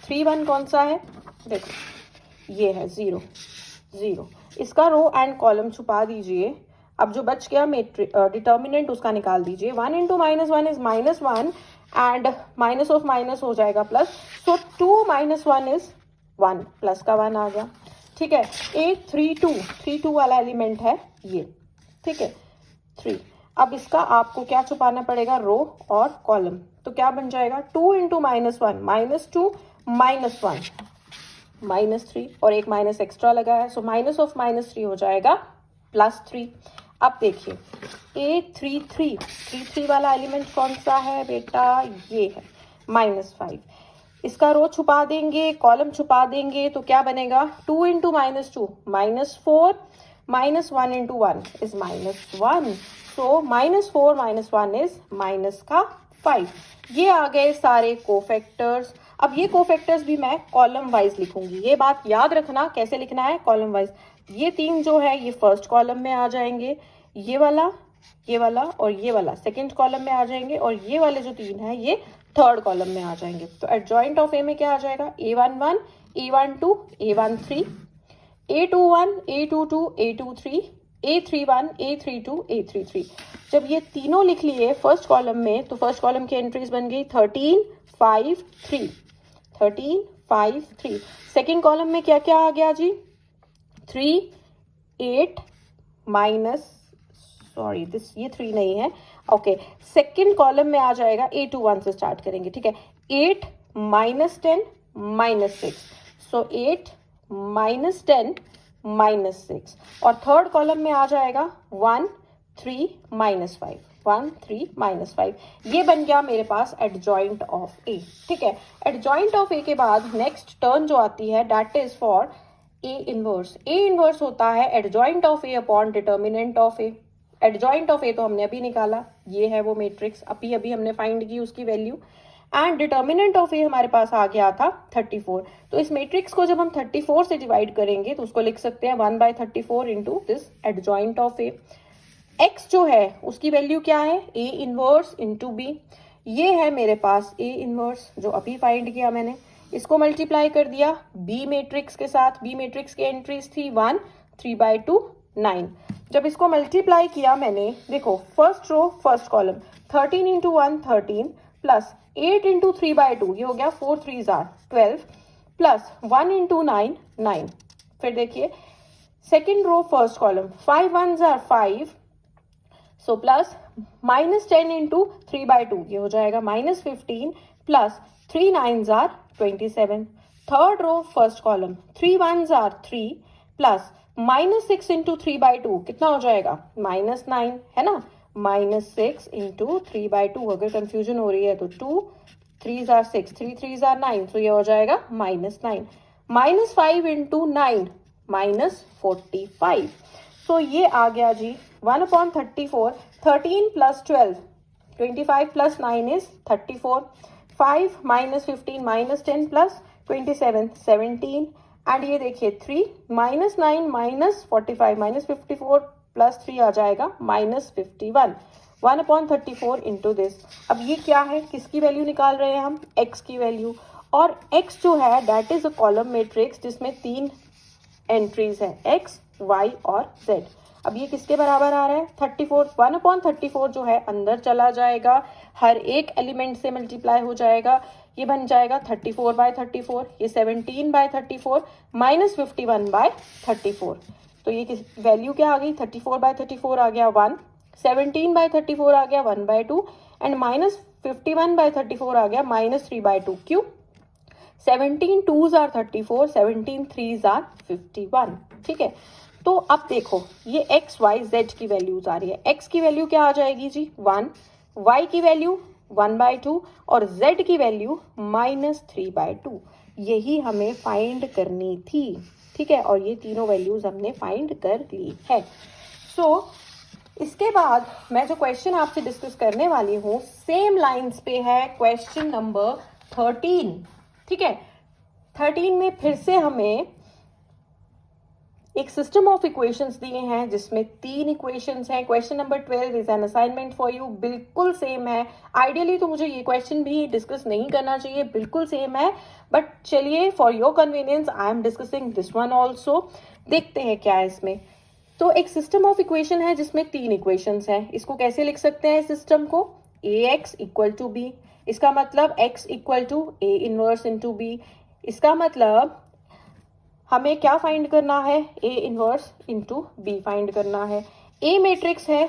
3 1 कौन सा है, देखो ये है 0 0. इसका रो एंड कॉलम छुपा दीजिए. अब जो बच गया डिटर्मिनेंट उसका निकाल दीजिए. 1 into -1 is -1 and minus of minus हो जाएगा प्लस. सो 2 - 1 इज 1, प्लस का 1 आ गया. ठीक है, 8 3 2, 3 2 वाला एलिमेंट है ये. ठीक है, 3. अब इसका आपको क्या छुपाना पड़ेगा, रो और कॉलम. तो क्या बन जाएगा, 2 इंटू -1 -2 -1 -3 और एक माइनस एक्स्ट्रा लगा है. सो माइनस ऑफ -3 हो जाएगा +3. अब देखिए 8 3 3, 3 3 वाला एलिमेंट कौन सा है बेटा, ये है -5. इसका रो छुपा देंगे, कॉलम छुपा देंगे, तो क्या बनेगा, 2 into -2 -4 -1 into 1 is -1. So -4 -1 is -5. ये आ गए सारे कोफैक्टर्स. अब ये कोफैक्टर्स भी मैं कॉलम वाइज लिखूंगी. ये बात याद रखना कैसे लिखना है, कॉलम वाइज. ये 3 जो है ये फर्स्ट कॉलम में आ जाएंगे, ये वाला और ये वाला सेकंड कॉलम में आ जाएंगे, और ये वाले जो 3 है ये थर्ड कॉलम में आ जाएंगे. तो एडजॉइंट ऑफ ए में क्या आ जाएगा, A11 A12 A13 A21 A22 A23 A31 A32 A33. जब ये तीनों लिख लिए फर्स्ट कॉलम में, तो फर्स्ट कॉलम की एंट्रीज बन गई 13 5 3 13 5 3. सेकेंड कॉलम में क्या क्या आ गया जी, 3 8 माइनस, सॉरी दिस ये 3 नहीं है, ओके. सेकेंड कॉलम में आ जाएगा A21 से स्टार्ट करेंगे. ठीक है, 8 -10 -6. सो 8 -10 -6. और थर्ड कॉलम में आ जाएगा 1 3 -5 1 3 -5. ये बन गया मेरे पास एडजॉइंट ऑफ ए. ठीक है, एडजॉइंट ऑफ ए के बाद नेक्स्ट टर्न जो आती है that is for A inverse. A inverse होता है adjoint of A upon determinant of A. Adjoint of A तो हमने अभी निकाला, ये है वो मैट्रिक्स, अभी हमने फाइंड की उसकी वैल्यू. एंड डिटर्मिनेंट ऑफ ए हमारे पास आ गया था 34. तो इस मैट्रिक्स को जब हम 34 से डिवाइड करेंगे तो उसको लिख सकते हैं 1/34 into this adjoint of A. X जो है उसकी वैल्यू क्या है, ए इनवर्स इंटू बी. ये है मेरे पास ए इनवर्स जो अभी फाइंड किया मैंने. इसको मल्टीप्लाई कर दिया बी मैट्रिक्स के साथ. बी मैट्रिक्स की एंट्रीज थी 1 3/2 9. जब इसको मल्टीप्लाई किया मैंने, देखो first row first column 13 into 1 13 plus 8 into 3/2, ये हो गया 4 3s आर 12 प्लस 1 इंटू 9 9. फिर देखिए second row first column 5 1s are 5. So plus -10 into 3/2, ये हो जाएगा -15 plus 3 9s are 27. Third row first column 3 1s are 3 plus -6 into 3/2 कितना हो जाएगा, -9 है ना. -6 इंटू 3/2, अगर कंफ्यूजन हो रही है तो 2 3s आर 6 3 3s आर 9, तो ये हो जाएगा -9. -5 इंटू 9 -45. तो ये आ गया जी 1/34. 13 plus 12 25 plus 9 is 34. 5 -15 -10 plus 27 17. And ये देखिए 3 -9 -45 -54 प्लस 3 आ जाएगा -51. 1/34 इंटू दिस. अब ये क्या है, किसकी वैल्यू निकाल रहे हैं हम, x की वैल्यू. और x जो है that is a column matrix जिसमें 3 एंट्रीज है x y और z. अब ये किसके बराबर आ रहा है, 34. 1/34 जो है अंदर चला जाएगा, हर एक एलिमेंट से मल्टीप्लाई हो जाएगा. ये बन जाएगा 34/34. ये 17/34 -51/34. तो ये किस वैल्यू क्या आ गई, 34/34 आ गया 1. 17/34 आ गया 1/2 एंड -51/34 आ गया -3/2. क्यों, 17 2s आर 34 17 3s आर 51. ठीक है, तो अब देखो ये x y z की वैल्यूज आ रही है. x की वैल्यू क्या आ जाएगी जी 1, y की वैल्यू 1/2 और z की वैल्यू -3/2. यही हमें फाइंड करनी थी. ठीक है, और ये तीनों वैल्यूज हमने फाइंड कर ली है. सो इसके बाद मैं जो क्वेश्चन आपसे डिस्कस करने वाली हूँ सेम लाइंस पे है, क्वेश्चन नंबर 13. ठीक है, 13 में फिर से हमें एक सिस्टम ऑफ इक्वेशंस दिए हैं जिसमें 3 इक्वेशंस हैं। Question number 12 is an assignment for you, बिल्कुल सेम है। आइडियली तो मुझे ये क्वेश्चन भी डिस्कस नहीं करना चाहिए, बिल्कुल सेम है, बट चलिए for your convenience I am discussing this one also. देखते हैं क्या है इसमें। तो एक सिस्टम ऑफ इक्वेशन है जिसमें 3 इक्वेशंस हैं। इसको कैसे लिख सकते हैं सिस्टम को? ax इक्वल टू बी, इसका मतलब x equal to a inverse into B. इसका मतलब हमें क्या फाइंड करना है? a inverse into B find करना है। a मैट्रिक्स है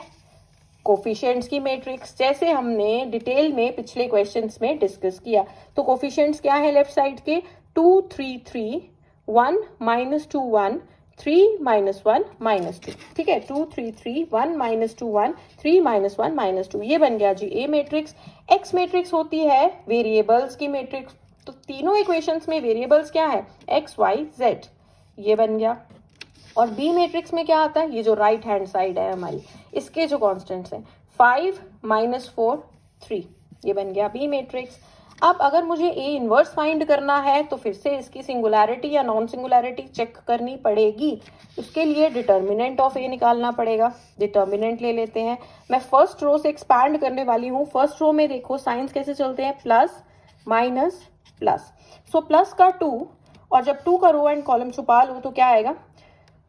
कोफिशिएंट्स की मैट्रिक्स, जैसे हमने डिटेल में पिछले क्वेश्चंस में डिस्कस किया। तो कोफिशिएंट्स क्या है लेफ्ट साइड के? 2 3 3 1 -2 1 3 -1 -2। ठीक है, 2 3 3 1 -2 1 3 -1 -2, ये बन गया जी ए मैट्रिक्स। एक्स मैट्रिक्स होती है वेरिएबल्स की मैट्रिक्स। तो तीनों इक्वेशंस में वेरिएबल्स क्या है? एक्स वाई जेड, ये बन गया। और बी मैट्रिक्स में क्या आता है? ये जो राइट हैंड साइड है हमारी, इसके जो कॉन्स्टेंट्स हैं 5 -4 3, ये बन गया बी मैट्रिक्स। अब अगर मुझे ए इनवर्स फाइंड करना है तो फिर से इसकी सिंगुलैरिटी या नॉन सिंगुलैरिटी चेक करनी पड़ेगी। उसके लिए डिटर्मिनेंट ऑफ ए निकालना पड़ेगा। डिटर्मिनेंट ले लेते हैं। मैं फर्स्ट रो से एक्सपैंड करने वाली हूँ। फर्स्ट रो में देखो साइंस कैसे चलते हैं, plus minus plus. So plus का 2, और जब 2 का रो एंड कॉलम छुपा लूँ तो क्या आएगा?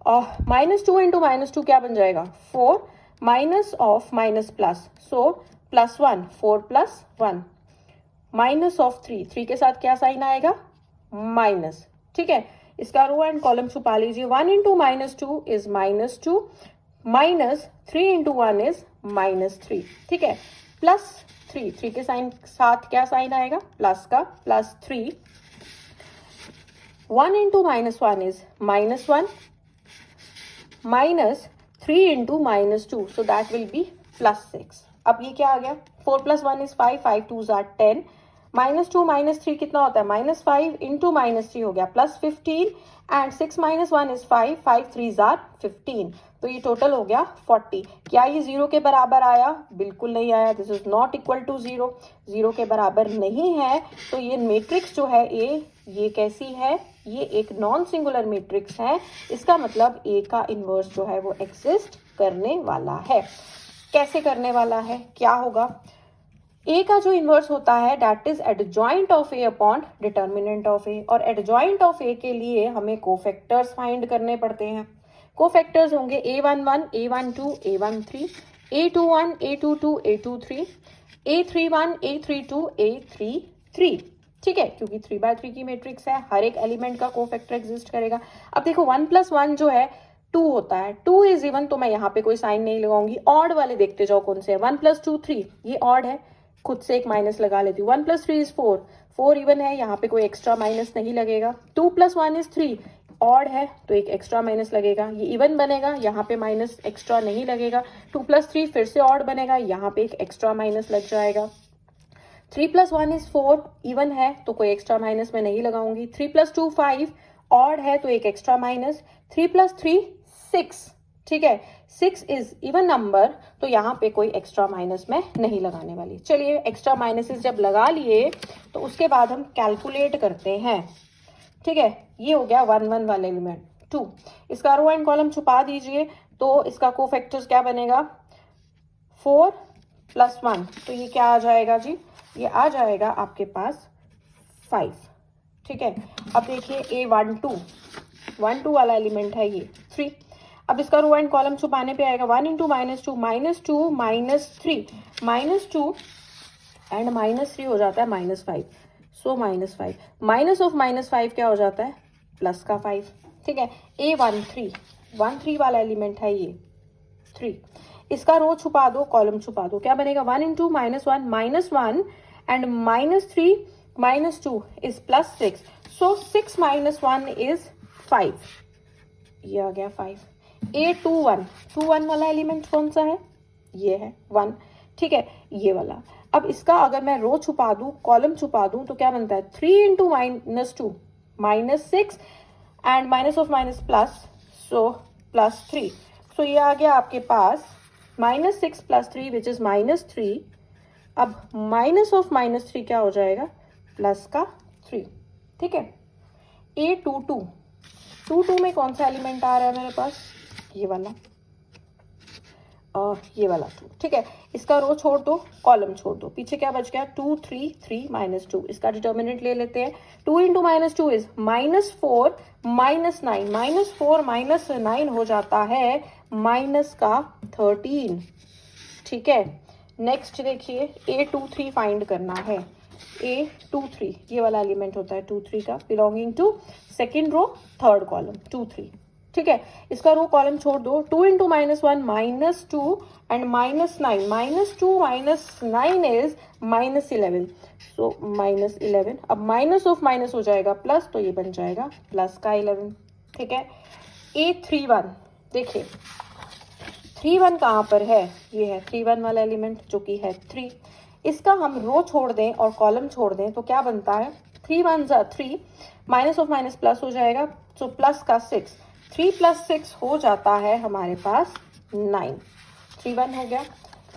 -2 इंटू -2 क्या बन जाएगा? 4 minus of minus plus, so +1 4 + 1 minus of 3, 3 के साथ क्या साइन आएगा? माइनस। ठीक है, इसका रो एंड कॉलम छुपा लीजिए। 1 into -2 is -2 minus 3 into 1 is -3। ठीक है, +3, 3 के साइन साथ क्या साइन आएगा? प्लस का, +3। 1 into -1 is -1 minus 3 into -2, so that will be +6। अब ये क्या आ गया? 4 + 1 इज 5, 5 2s are 10, -2 -3 कितना होता है? -5 इंटू -3 हो गया +15, एंड 6 - 1 इज 5, 5 3s are 15, तो ये टोटल हो गया 40। क्या ये 0 के बराबर आया? बिल्कुल नहीं आया। This is not equal to 0, 0 के बराबर नहीं है। तो ये मैट्रिक्स जो है ए, ये कैसी है? ये एक नॉन सिंगुलर मैट्रिक्स है। इसका मतलब ए का इनवर्स जो है वो एग्जिस्ट करने वाला है। कैसे करने वाला है? क्या होगा? ए का जो इनवर्स होता है that is adjoint of A upon determinant of A, और एडजॉइंट ऑफ ए के लिए हमें कोफैक्टर्स फाइंड करने पड़ते हैं। कोफैक्टर्स होंगे a11 a12 a13 a21 a22 a23 a31 a32 a33। ठीक है, क्योंकि 3/3 की मैट्रिक्स है, हर एक एलिमेंट का कोफैक्टर एग्जिस्ट करेगा। अब देखो 1 + 1 जो है 2 होता है, 2 इज इवन, तो मैं यहाँ पे कोई साइन नहीं लगाऊंगी। ऑड वाले देखते जाओ कौन से हैं। 1 + 2 3, ये ऑड है, खुद से एक माइनस लगा लेती हूँ। 1 + 3 इज 4, 4 इवन है, यहाँ पे कोई एक्स्ट्रा माइनस नहीं लगेगा। 2 + 1 इज 3, ऑड है तो एक एक्स्ट्रा माइनस लगेगा, ये इवन बनेगा, यहाँ पे माइनस एक्स्ट्रा नहीं लगेगा। 2 + 3 फिर से ऑड बनेगा, यहाँ पे एक एक्स्ट्रा माइनस लग जाएगा। 3 + 1 इज 4, इवन है तो कोई एक्स्ट्रा माइनस मैं नहीं लगाऊंगी। 3 + 2 5, ऑड है तो एक एक्स्ट्रा माइनस। 3 + 3 6, ठीक है, 6 इज इवन नंबर, तो यहाँ पे कोई एक्स्ट्रा माइनस मैं नहीं लगाने वाली। चलिए, एक्स्ट्रा माइनसेस जब लगा लिए तो उसके बाद हम कैलकुलेट करते हैं। ठीक है, ये हो गया 1 1 वाले एलिमेंट। 2, इसका रो एंड कॉलम छुपा दीजिए, तो इसका कोफैक्टर्स क्या बनेगा? 4 + 1, तो ये क्या आ जाएगा जी? ये आ जाएगा आपके पास 5। ठीक है, अब देखिए a12 1 2 वाला एलिमेंट है ये 3। अब इसका रो एंड कॉलम छुपाने पे आएगा 1 इंटू -2 -2 -3 -2 एंड -3 हो जाता है -5, सो -5 माइनस ऑफ -5 क्या हो जाता है? प्लस का 5। ठीक है, a13 1 3 वाला एलिमेंट है ये 3। इसका रो छुपा दो, कॉलम छुपा दो, क्या बनेगा? 1 into -1 -1 and -3 -2 is +6, so 6 - 1 is 5, ये आ गया 5। a21 21 वाला एलिमेंट कौन सा है? ये है 1। ठीक है, ये वाला। अब इसका अगर मैं रो छुपा दूं, कॉलम छुपा दूं, तो क्या बनता है? 3 into -2 -6 and minus of minus plus, so +3, so ये आ गया आपके पास -6 + 3 विच इज -3। अब माइनस ऑफ -3 क्या हो जाएगा? प्लस का 3। ठीक है, a22 2 में कौन सा एलिमेंट आ रहा है मेरे पास, ये वाला, ये वाला 2, ठीक है। इसका रो छोड़ दो, कॉलम छोड़ दो, पीछे क्या बच गया 2 3 3 -2। इसका डिटर्मिनेंट ले लेते हैं। 2 इंटू -2 इज -4 -9, -4 -9 हो जाता है माइनस का 13, ठीक है। नेक्स्ट देखिए A23 फाइंड करना है। A23 ये वाला एलिमेंट होता है 2 3 का, belonging to second row third column 2 3, ठीक है। इसका रो कॉलम छोड़ दो। 2 इंटू -1 -2 एंड -9, -2 -9 इज -11, सो -11। अब माइनस ऑफ माइनस हो जाएगा प्लस, तो ये बन जाएगा प्लस का 11, ठीक है। A31 देखिए 3 1 कहाँ पर है, ये है 3 1 वाला एलिमेंट जो कि है 3। इसका हम रो छोड़ दें और कॉलम छोड़ दें तो क्या बनता है 3 1 3, माइनस ऑफ माइनस प्लस हो जाएगा, सो प्लस का 6, 3 + 6 हो जाता है हमारे पास 9। 3 1 हो गया।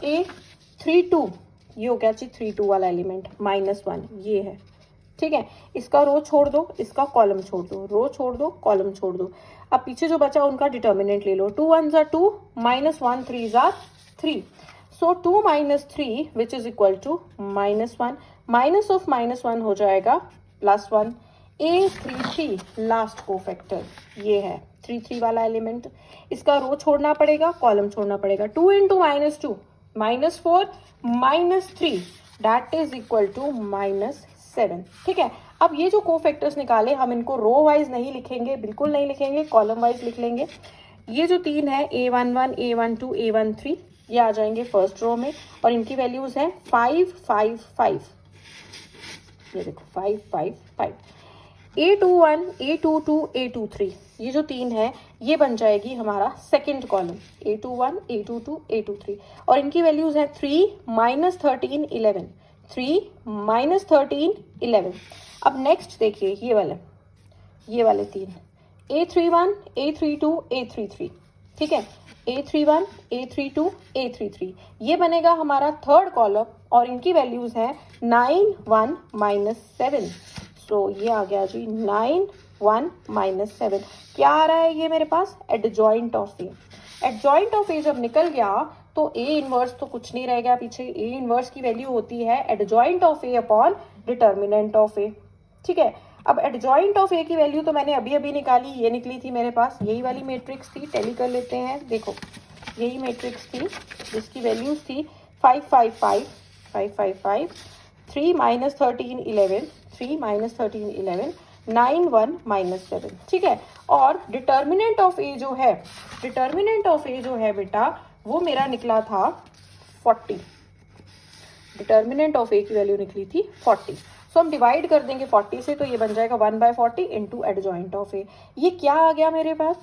A32 ये हो गया जी 3 2 वाला एलिमेंट, -1 ये है, ठीक है। इसका रो छोड़ दो, इसका कॉलम छोड़ दो, रो छोड़ दो, कॉलम छोड़ दो। अब पीछे जो बचा उनका डिटर्मिनेंट ले लो। 2 1 2, -1 3 3, so 2 - 3 which is equal to -1, minus of -1 हो जाएगा +1। A33 लास्ट कोफैक्टर ये है 3 3 वाला एलिमेंट। इसका रो छोड़ना पड़ेगा, कॉलम छोड़ना पड़ेगा। 2 into -2 -4 -3 that is equal to -7, ठीक है। अब ये जो कोफैक्टर्स निकाले हम इनको रो वाइज नहीं लिखेंगे, बिल्कुल नहीं लिखेंगे, कॉलम वाइज लिख लेंगे। ये जो 3 है A11 A12 A13 ये आ जाएंगे फर्स्ट रो में और इनकी वैल्यूज है 5 5 5, ये देखो 5 5 5। A21 A22 A23 ये जो 3 है ये बन जाएगी हमारा second column A21 A22 A23 और इनकी वैल्यूज है 3 -13 11, 3 -13 11। अब नेक्स्ट देखिए ये वाले 3 A31 A32 A33, ठीक है। A31 A32 A33 ये बनेगा हमारा थर्ड कॉलम और इनकी वैल्यूज है 9 1 -7, सो ये आ गया जी 9 1 -7। क्या आ रहा है ये मेरे पास adjoint of A. Adjoint of A जब निकल गया तो ए इनवर्स तो कुछ नहीं रह गया पीछे। ए इनवर्स की वैल्यू होती है adjoint of A upon determinant of A, ठीक है। अब एडजॉइंट ऑफ ए की वैल्यू तो मैंने अभी अभी निकाली, ये निकली थी मेरे पास, यही वाली मैट्रिक्स थी। टैली कर लेते हैं, देखो यही मैट्रिक्स थी जिसकी वैल्यूज थी 5 5 5 5 5 5, 3 -13 11, 3 -13 11, 9 1 -7, ठीक है। और डिटर्मिनेंट ऑफ ए जो है, डिटर्मिनेंट ऑफ ए जो है बेटा वो मेरा निकला था 40। डिटर्मिनेंट ऑफ ए की वैल्यू निकली थी 40, सो हम डिवाइड कर देंगे 40 से तो ये बन जाएगा 1/40 इंटू एडजॉइंट ऑफ ए। ये क्या आ गया मेरे पास,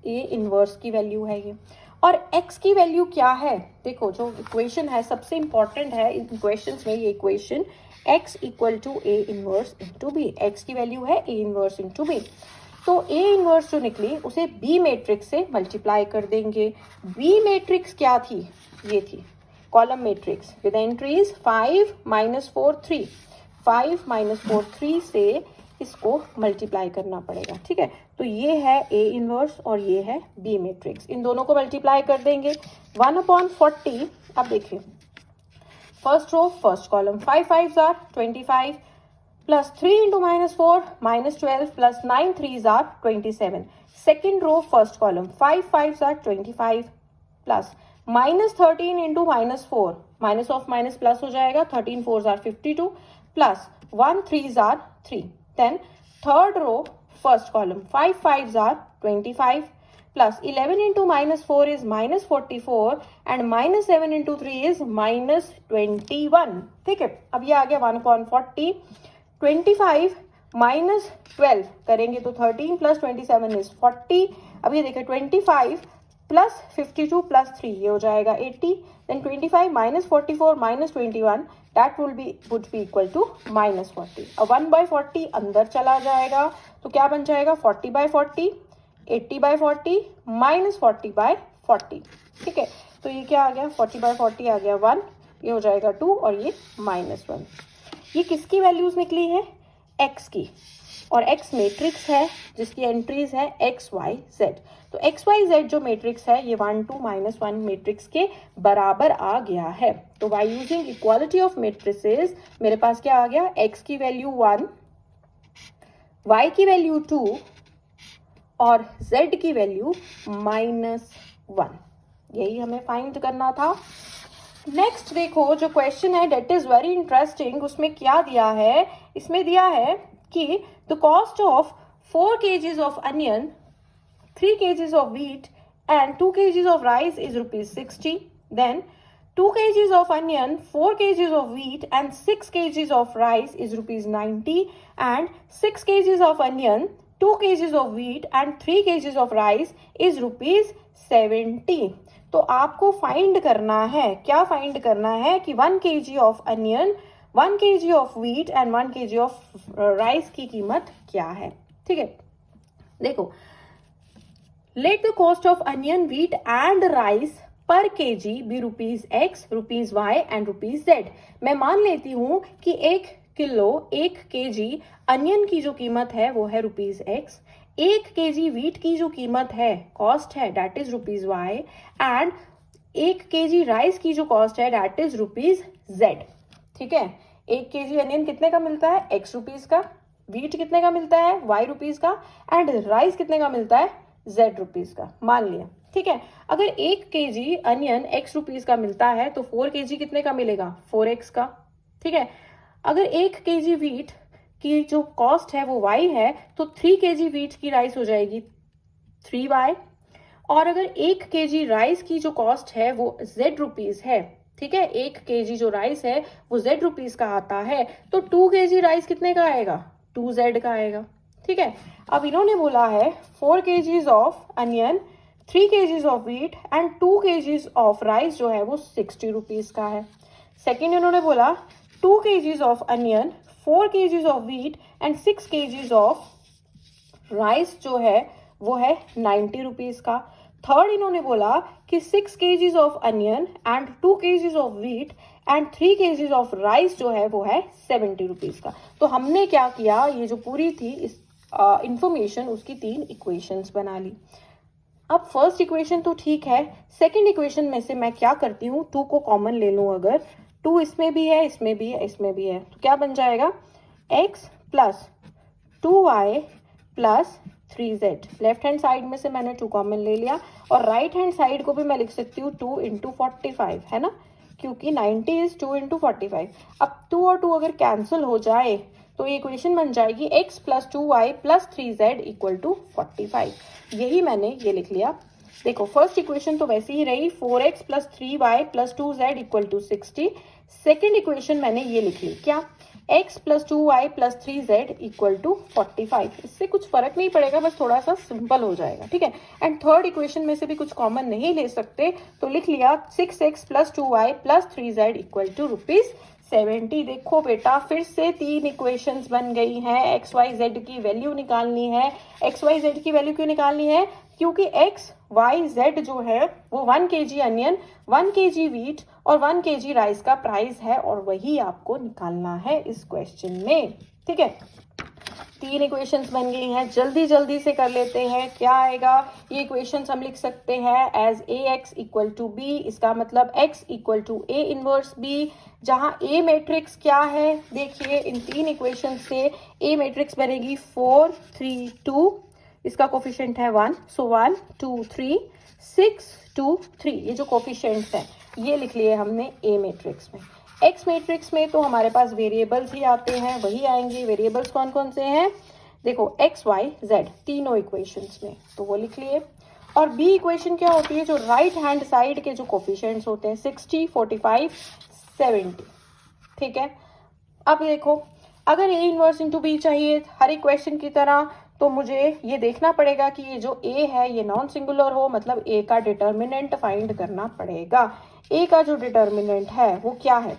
ए इनवर्स की वैल्यू है ये। और x की वैल्यू क्या है, देखो जो इक्वेशन है सबसे इंपॉर्टेंट है इन क्वेश्चंस में ये equation, x equal to A inverse into B. X की वैल्यू है ए इनवर्स इंटू बी, तो ए इनवर्स जो निकली उसे बी मैट्रिक्स से मल्टीप्लाई कर देंगे। बी मैट्रिक्स क्या थी, ये थी कॉलम मैट्रिक्स विद एंट्रीज 5 -4 3, 5 -4 3 से इसको मल्टीप्लाई करना पड़ेगा, ठीक है। तो ये है ए इनवर्स और ये है बी मैट्रिक्स, इन दोनों को मल्टीप्लाई कर देंगे 1/40। अब देखिए first row first column 5 5 25 plus 3 into -4 -12 plus 9 3 27। Second row first column 5 5 25 plus -13 into -4, minus of minus plus हो जाएगा, 13 4 52 plus 1 3 3। Then third row first column 5 5 25 plus 11 into -4 is -44 and -7 into 3 is -21, ठीक है। अब ये आ गया 1/40। 25 -12 करेंगे तो 13 प्लस 27 इज 40। अब ये देखिए 25 प्लस 52 प्लस 3 ये हो जाएगा 80। Then 25 -44 -21 that would be equal to -40। अब 1/40 अंदर चला जाएगा तो क्या बन जाएगा 40/40, 80/40 -40/40, ठीक है। तो ये क्या आ गया 40/40 आ गया 1, ये हो जाएगा 2 और ये -1। ये किसकी वैल्यूज निकली है, x की। और x मैट्रिक्स है जिसकी एंट्रीज है x y z। तो x y z जो मैट्रिक्स है ये 1 2 -1 मैट्रिक्स के बराबर आ गया है। तो by using equality of matrices मेरे पास क्या आ गया, x की वैल्यू 1, y की वैल्यू 2 और z की वैल्यू -1। यही हमें फाइंड करना था। नेक्स्ट देखो जो क्वेश्चन है डेट इज वेरी इंटरेस्टिंग, उसमें क्या दिया है, इसमें दिया है कि the cost of 4 kgs of onion, 3 kgs of wheat and 2 kgs of rice is rupees 60. Then 2 kgs of onion, 4 kgs of wheat and 6 kgs of rice is rupees 90 and 6 kgs of onion, 2 kgs of wheat and 3 kgs of rice is rupees 70. तो आपको find करना है, क्या find करना है कि 1 kg of onion, 1 kg of wheat and 1 kg of rice की कीमत क्या है। ठीक है, देखो let the cost of onion, wheat and rice per kg be rupees x, rupees y and rupees z। मैं मान लेती हूं कि 1 किलो 1 kg अनियन की जो कीमत है वो है रुपीज x, 1 kg व्हीट की जो कीमत है, कॉस्ट है, that is rupees y and 1 kg rice की जो कॉस्ट है दैट इज रुपीज z। ठीक है, 1 kg अनियन कितने का मिलता है, x रुपीज का, व्हीट कितने का मिलता है, y रुपीज का एंड राइस कितने का मिलता है, z रुपीज का, मान लिया। ठीक है, अगर 1 kg अनियन x रुपीज का मिलता है तो 4 kg कितने का मिलेगा, 4x का। ठीक है, अगर 1 kg व्हीट की जो कॉस्ट है वो y है तो 3 kg व्हीट की राइस हो जाएगी 3y, और अगर 1 kg राइस की जो कॉस्ट है वो z रुपीज है, ठीक है, 1 kg जो राइस है वो z रुपीज का आता है, तो 2 kg राइस कितने का आएगा, 2z का आएगा। ठीक है, अब इन्होंने बोला है 4 kgs of onion, 3 kgs of wheat and 2 kgs of rice जो है वो 60 रुपीज का है। सेकेंड इन्होंने बोला 2 kgs of onion, 4 kgs of wheat and 6 kgs of rice जो है वो है 90 रुपीज का। थर्ड इन्होंने बोला कि 6 kgs of onion and 2 kgs of wheat and 3 kgs of rice जो है वो है 70 रुपीज का। तो हमने क्या किया, ये जो पूरी थी इस इंफॉर्मेशन उसकी 3 इक्वेशंस बना ली। अब फर्स्ट इक्वेशन तो ठीक है, सेकंड इक्वेशन में से मैं क्या करती हूँ, 2 को कॉमन ले लूँ, अगर 2 इसमें भी है, इसमें भी है, इसमें भी है, तो क्या बन जाएगा, x plus 2y plus 3z। Left hand side में से मैंने 2 कॉमन ले लिया और राइट हैंड साइड को भी मैं लिख सकती हूँ 2 × 45, है ना, क्योंकि 90 इज 2 × 45। अब 2 और 2 अगर कैंसिल हो जाए तो ये इक्वेशन बन जाएगी x plus 2y plus 3z equal to 45। यही मैंने ये लिख लिया। देखो फर्स्ट इक्वेशन तो वैसी ही रही, 4x plus 3y plus 2z equal to 60। Second equation मैंने ये लिख ली, क्या, x plus 2y plus 3z equal to 45। इससे कुछ फर्क नहीं पड़ेगा, बस थोड़ा सा सिंपल हो जाएगा। ठीक है, एंड थर्ड इक्वेशन में से भी कुछ कॉमन नहीं ले सकते तो लिख लिया 6x plus 2y plus 3z equal to rupees 70। देखो बेटा फिर से 3 इक्वेशंस बन गई हैं, एक्स वाई जेड की वैल्यू निकालनी है। एक्स वाई जेड की वैल्यू क्यों निकालनी है, क्योंकि एक्स वाई जेड जो है वो 1 kg अनियन, 1 kg व्हीट और 1 kg राइस का प्राइस है और वही आपको निकालना है इस क्वेश्चन में। ठीक है, 3 इक्वेशंस बन गई हैं, जल्दी जल्दी से कर लेते हैं। क्या आएगा, ये इक्वेशंस हम लिख सकते हैं as A X equal to B, इसका मतलब x equal to A inverse B, जहां ए मैट्रिक्स क्या है, देखिए इन 3 इक्वेशन से ए मैट्रिक्स बनेगी 4 3 2, इसका कोफिशिएंट है 1, सो 1 2 3 6 2 3, ये जो कोफिशिएंट्स हैं ये लिख लिए हमने ए मैट्रिक्स में। एक्स मैट्रिक्स में तो हमारे पास वेरिएबल्स ही आते हैं, वही आएंगे। वेरिएबल्स कौन कौन से हैं, देखो एक्स वाई जेड तीनों इक्वेशंस में, तो वो लिख लिए। और बी इक्वेशन क्या होती है, जो राइट हैंड साइड के जो कोफिशिएंट्स होते हैं 60 45 70। ठीक है, अब देखो अगर ए इनवर्स इंटू बी चाहिए हर इक्वेशन की तरह, तो मुझे ये देखना पड़ेगा कि ये जो ए है ये नॉन सिंगुलर हो, मतलब ए का डिटर्मिनेंट फाइंड करना पड़ेगा। ए का जो डिटर्मिनेंट है वो क्या है,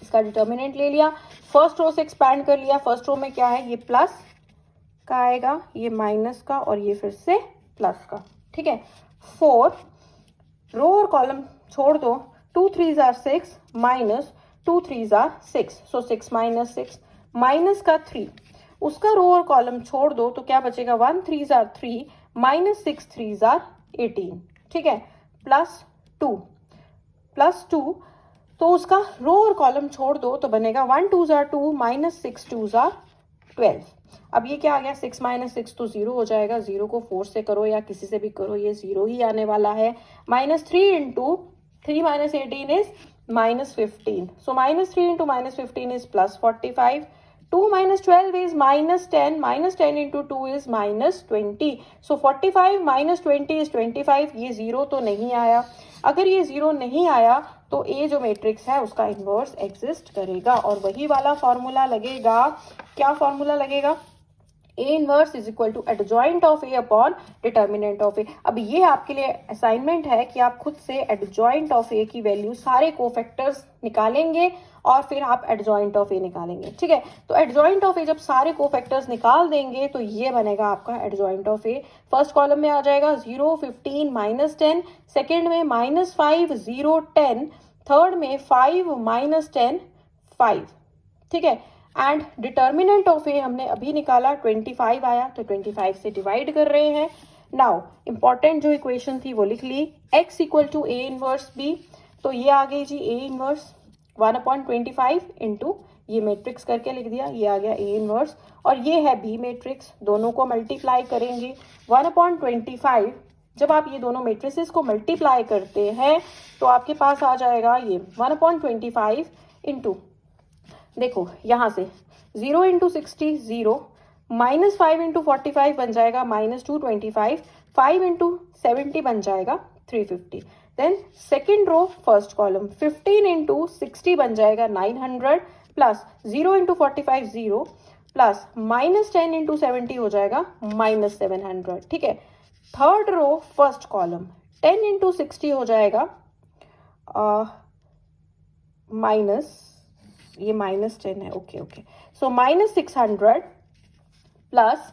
इसका डिटर्मिनेंट ले लिया, फर्स्ट रो से एक्सपैंड कर लिया। फर्स्ट रो में क्या है, ये प्लस का आएगा, ये माइनस का और ये फिर से प्लस का। ठीक है, 4 रो और कॉलम छोड़ दो, 2 3s are 6 minus 2 3s are 6, so 6 minus 6 minus का 3, उसका रो और कॉलम छोड़ दो तो क्या बचेगा, 1 3 जार 3 माइनस 6 3 जार 18, ठीक है, प्लस 2 तो उसका रो और कॉलम छोड़ दो तो बनेगा 1 2 जार 2 माइनस 6 2 जार 12। अब ये क्या आ गया, 6 माइनस 6 तो 0 हो जाएगा, 0 को 4 से करो या किसी से भी करो ये 0 ही आने वाला है। Minus 3 into 3 minus 18 is minus 15, so minus 3 into minus 15 is plus 45। 2 minus 12 is minus 10, minus 10 into 2 is minus 20, so 45 minus 20 is 25। ये 0 तो नहीं आया, अगर ये 0 नहीं आया तो ए जो मैट्रिक्स है उसका इन्वर्स एग्जिस्ट करेगा और वही वाला फॉर्मूला लगेगा। क्या फॉर्मूला लगेगा, A inverse is equal to adjoint of A upon determinant of A. अब ये आपके लिए असाइनमेंट है कि आप खुद से एडजॉइंट ऑफ ए की वैल्यू सारे कोफैक्टर्स निकालेंगे और फिर आप एडजॉइंट ऑफ ए निकालेंगे, ठीक है। तो एडजॉइंट ऑफ ए जब सारे कोफैक्टर्स निकाल देंगे तो ये बनेगा आपका adjoint of A. First column में आ जाएगा 0 15 माइनस 10, सेकेंड में माइनस 5 0 10, थर्ड में 5 माइनस 10 5, ठीक है। एंड डिटर्मिनेंट ऑफ ए हमने अभी निकाला 25 आया तो 25 से डिवाइड कर रहे हैं। नाउ इंपॉर्टेंट जो इक्वेशन थी वो लिख ली, x equal to A inverse B, तो ये आ गई जी ए इनवर्स 1/25 इंटू ये मैट्रिक्स करके लिख दिया, ये आ गया ए इनवर्स और ये है बी मैट्रिक्स, दोनों को मल्टीप्लाई करेंगे 1/25। जब आप ये दोनों मैट्रिसेस को मल्टीप्लाई करते हैं तो आपके पास आ जाएगा ये 1/25 इंटू, देखो यहां से 0 इंटू 60 0, माइनस 5 इंटू 45 बन जाएगा माइनस 225, 5 इंटू 70 बन जाएगा 350। Then second row first column 15 into 60 बन जाएगा 900, plus 0 into 45 0, plus minus 10 into 70 हो जाएगा माइनस 700, ठीक है। Third row first column 10 into 60 हो जाएगा माइनस, ये माइनस 10 है, okay, so minus 600, plus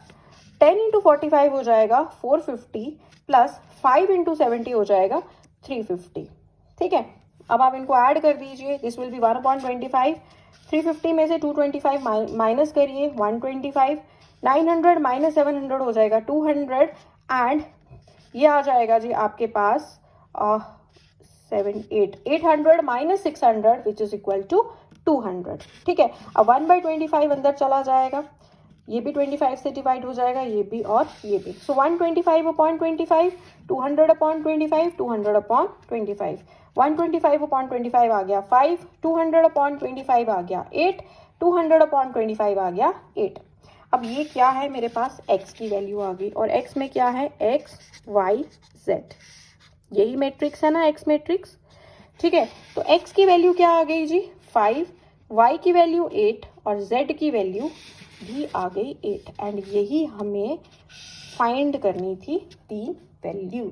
10 into 45 हो जाएगा 450, प्लस 5 इंटू 70 हो जाएगा 350, ठीक है। अब आप इनको ऐड कर दीजिए, दिस विल बी 1/25, 350 में से 225 माइनस करिए 125, 900 माइनस 700 हो जाएगा 200 एंड ये आ जाएगा जी आपके पास 800 minus 600 which is equal to 200, ठीक है। अब 1/25 अंदर चला जाएगा, ये भी 25 से डिवाइड हो जाएगा, ये भी और ये भी, सो 125/25, 200/25, 200/25, 125/25 आ गया 5, 200/25 आ गया 8, 200/25 आ गया 8। अब ये क्या है, मेरे पास x की वैल्यू आ गई और x में क्या है, x y z, यही मैट्रिक्स है ना x मैट्रिक्स, ठीक है। तो x की वैल्यू क्या आ गई जी 5, y की वैल्यू 8 और z की वैल्यू भी आ गई 8 एंड यही हमें फाइंड करनी थी तीन वैल्यूज।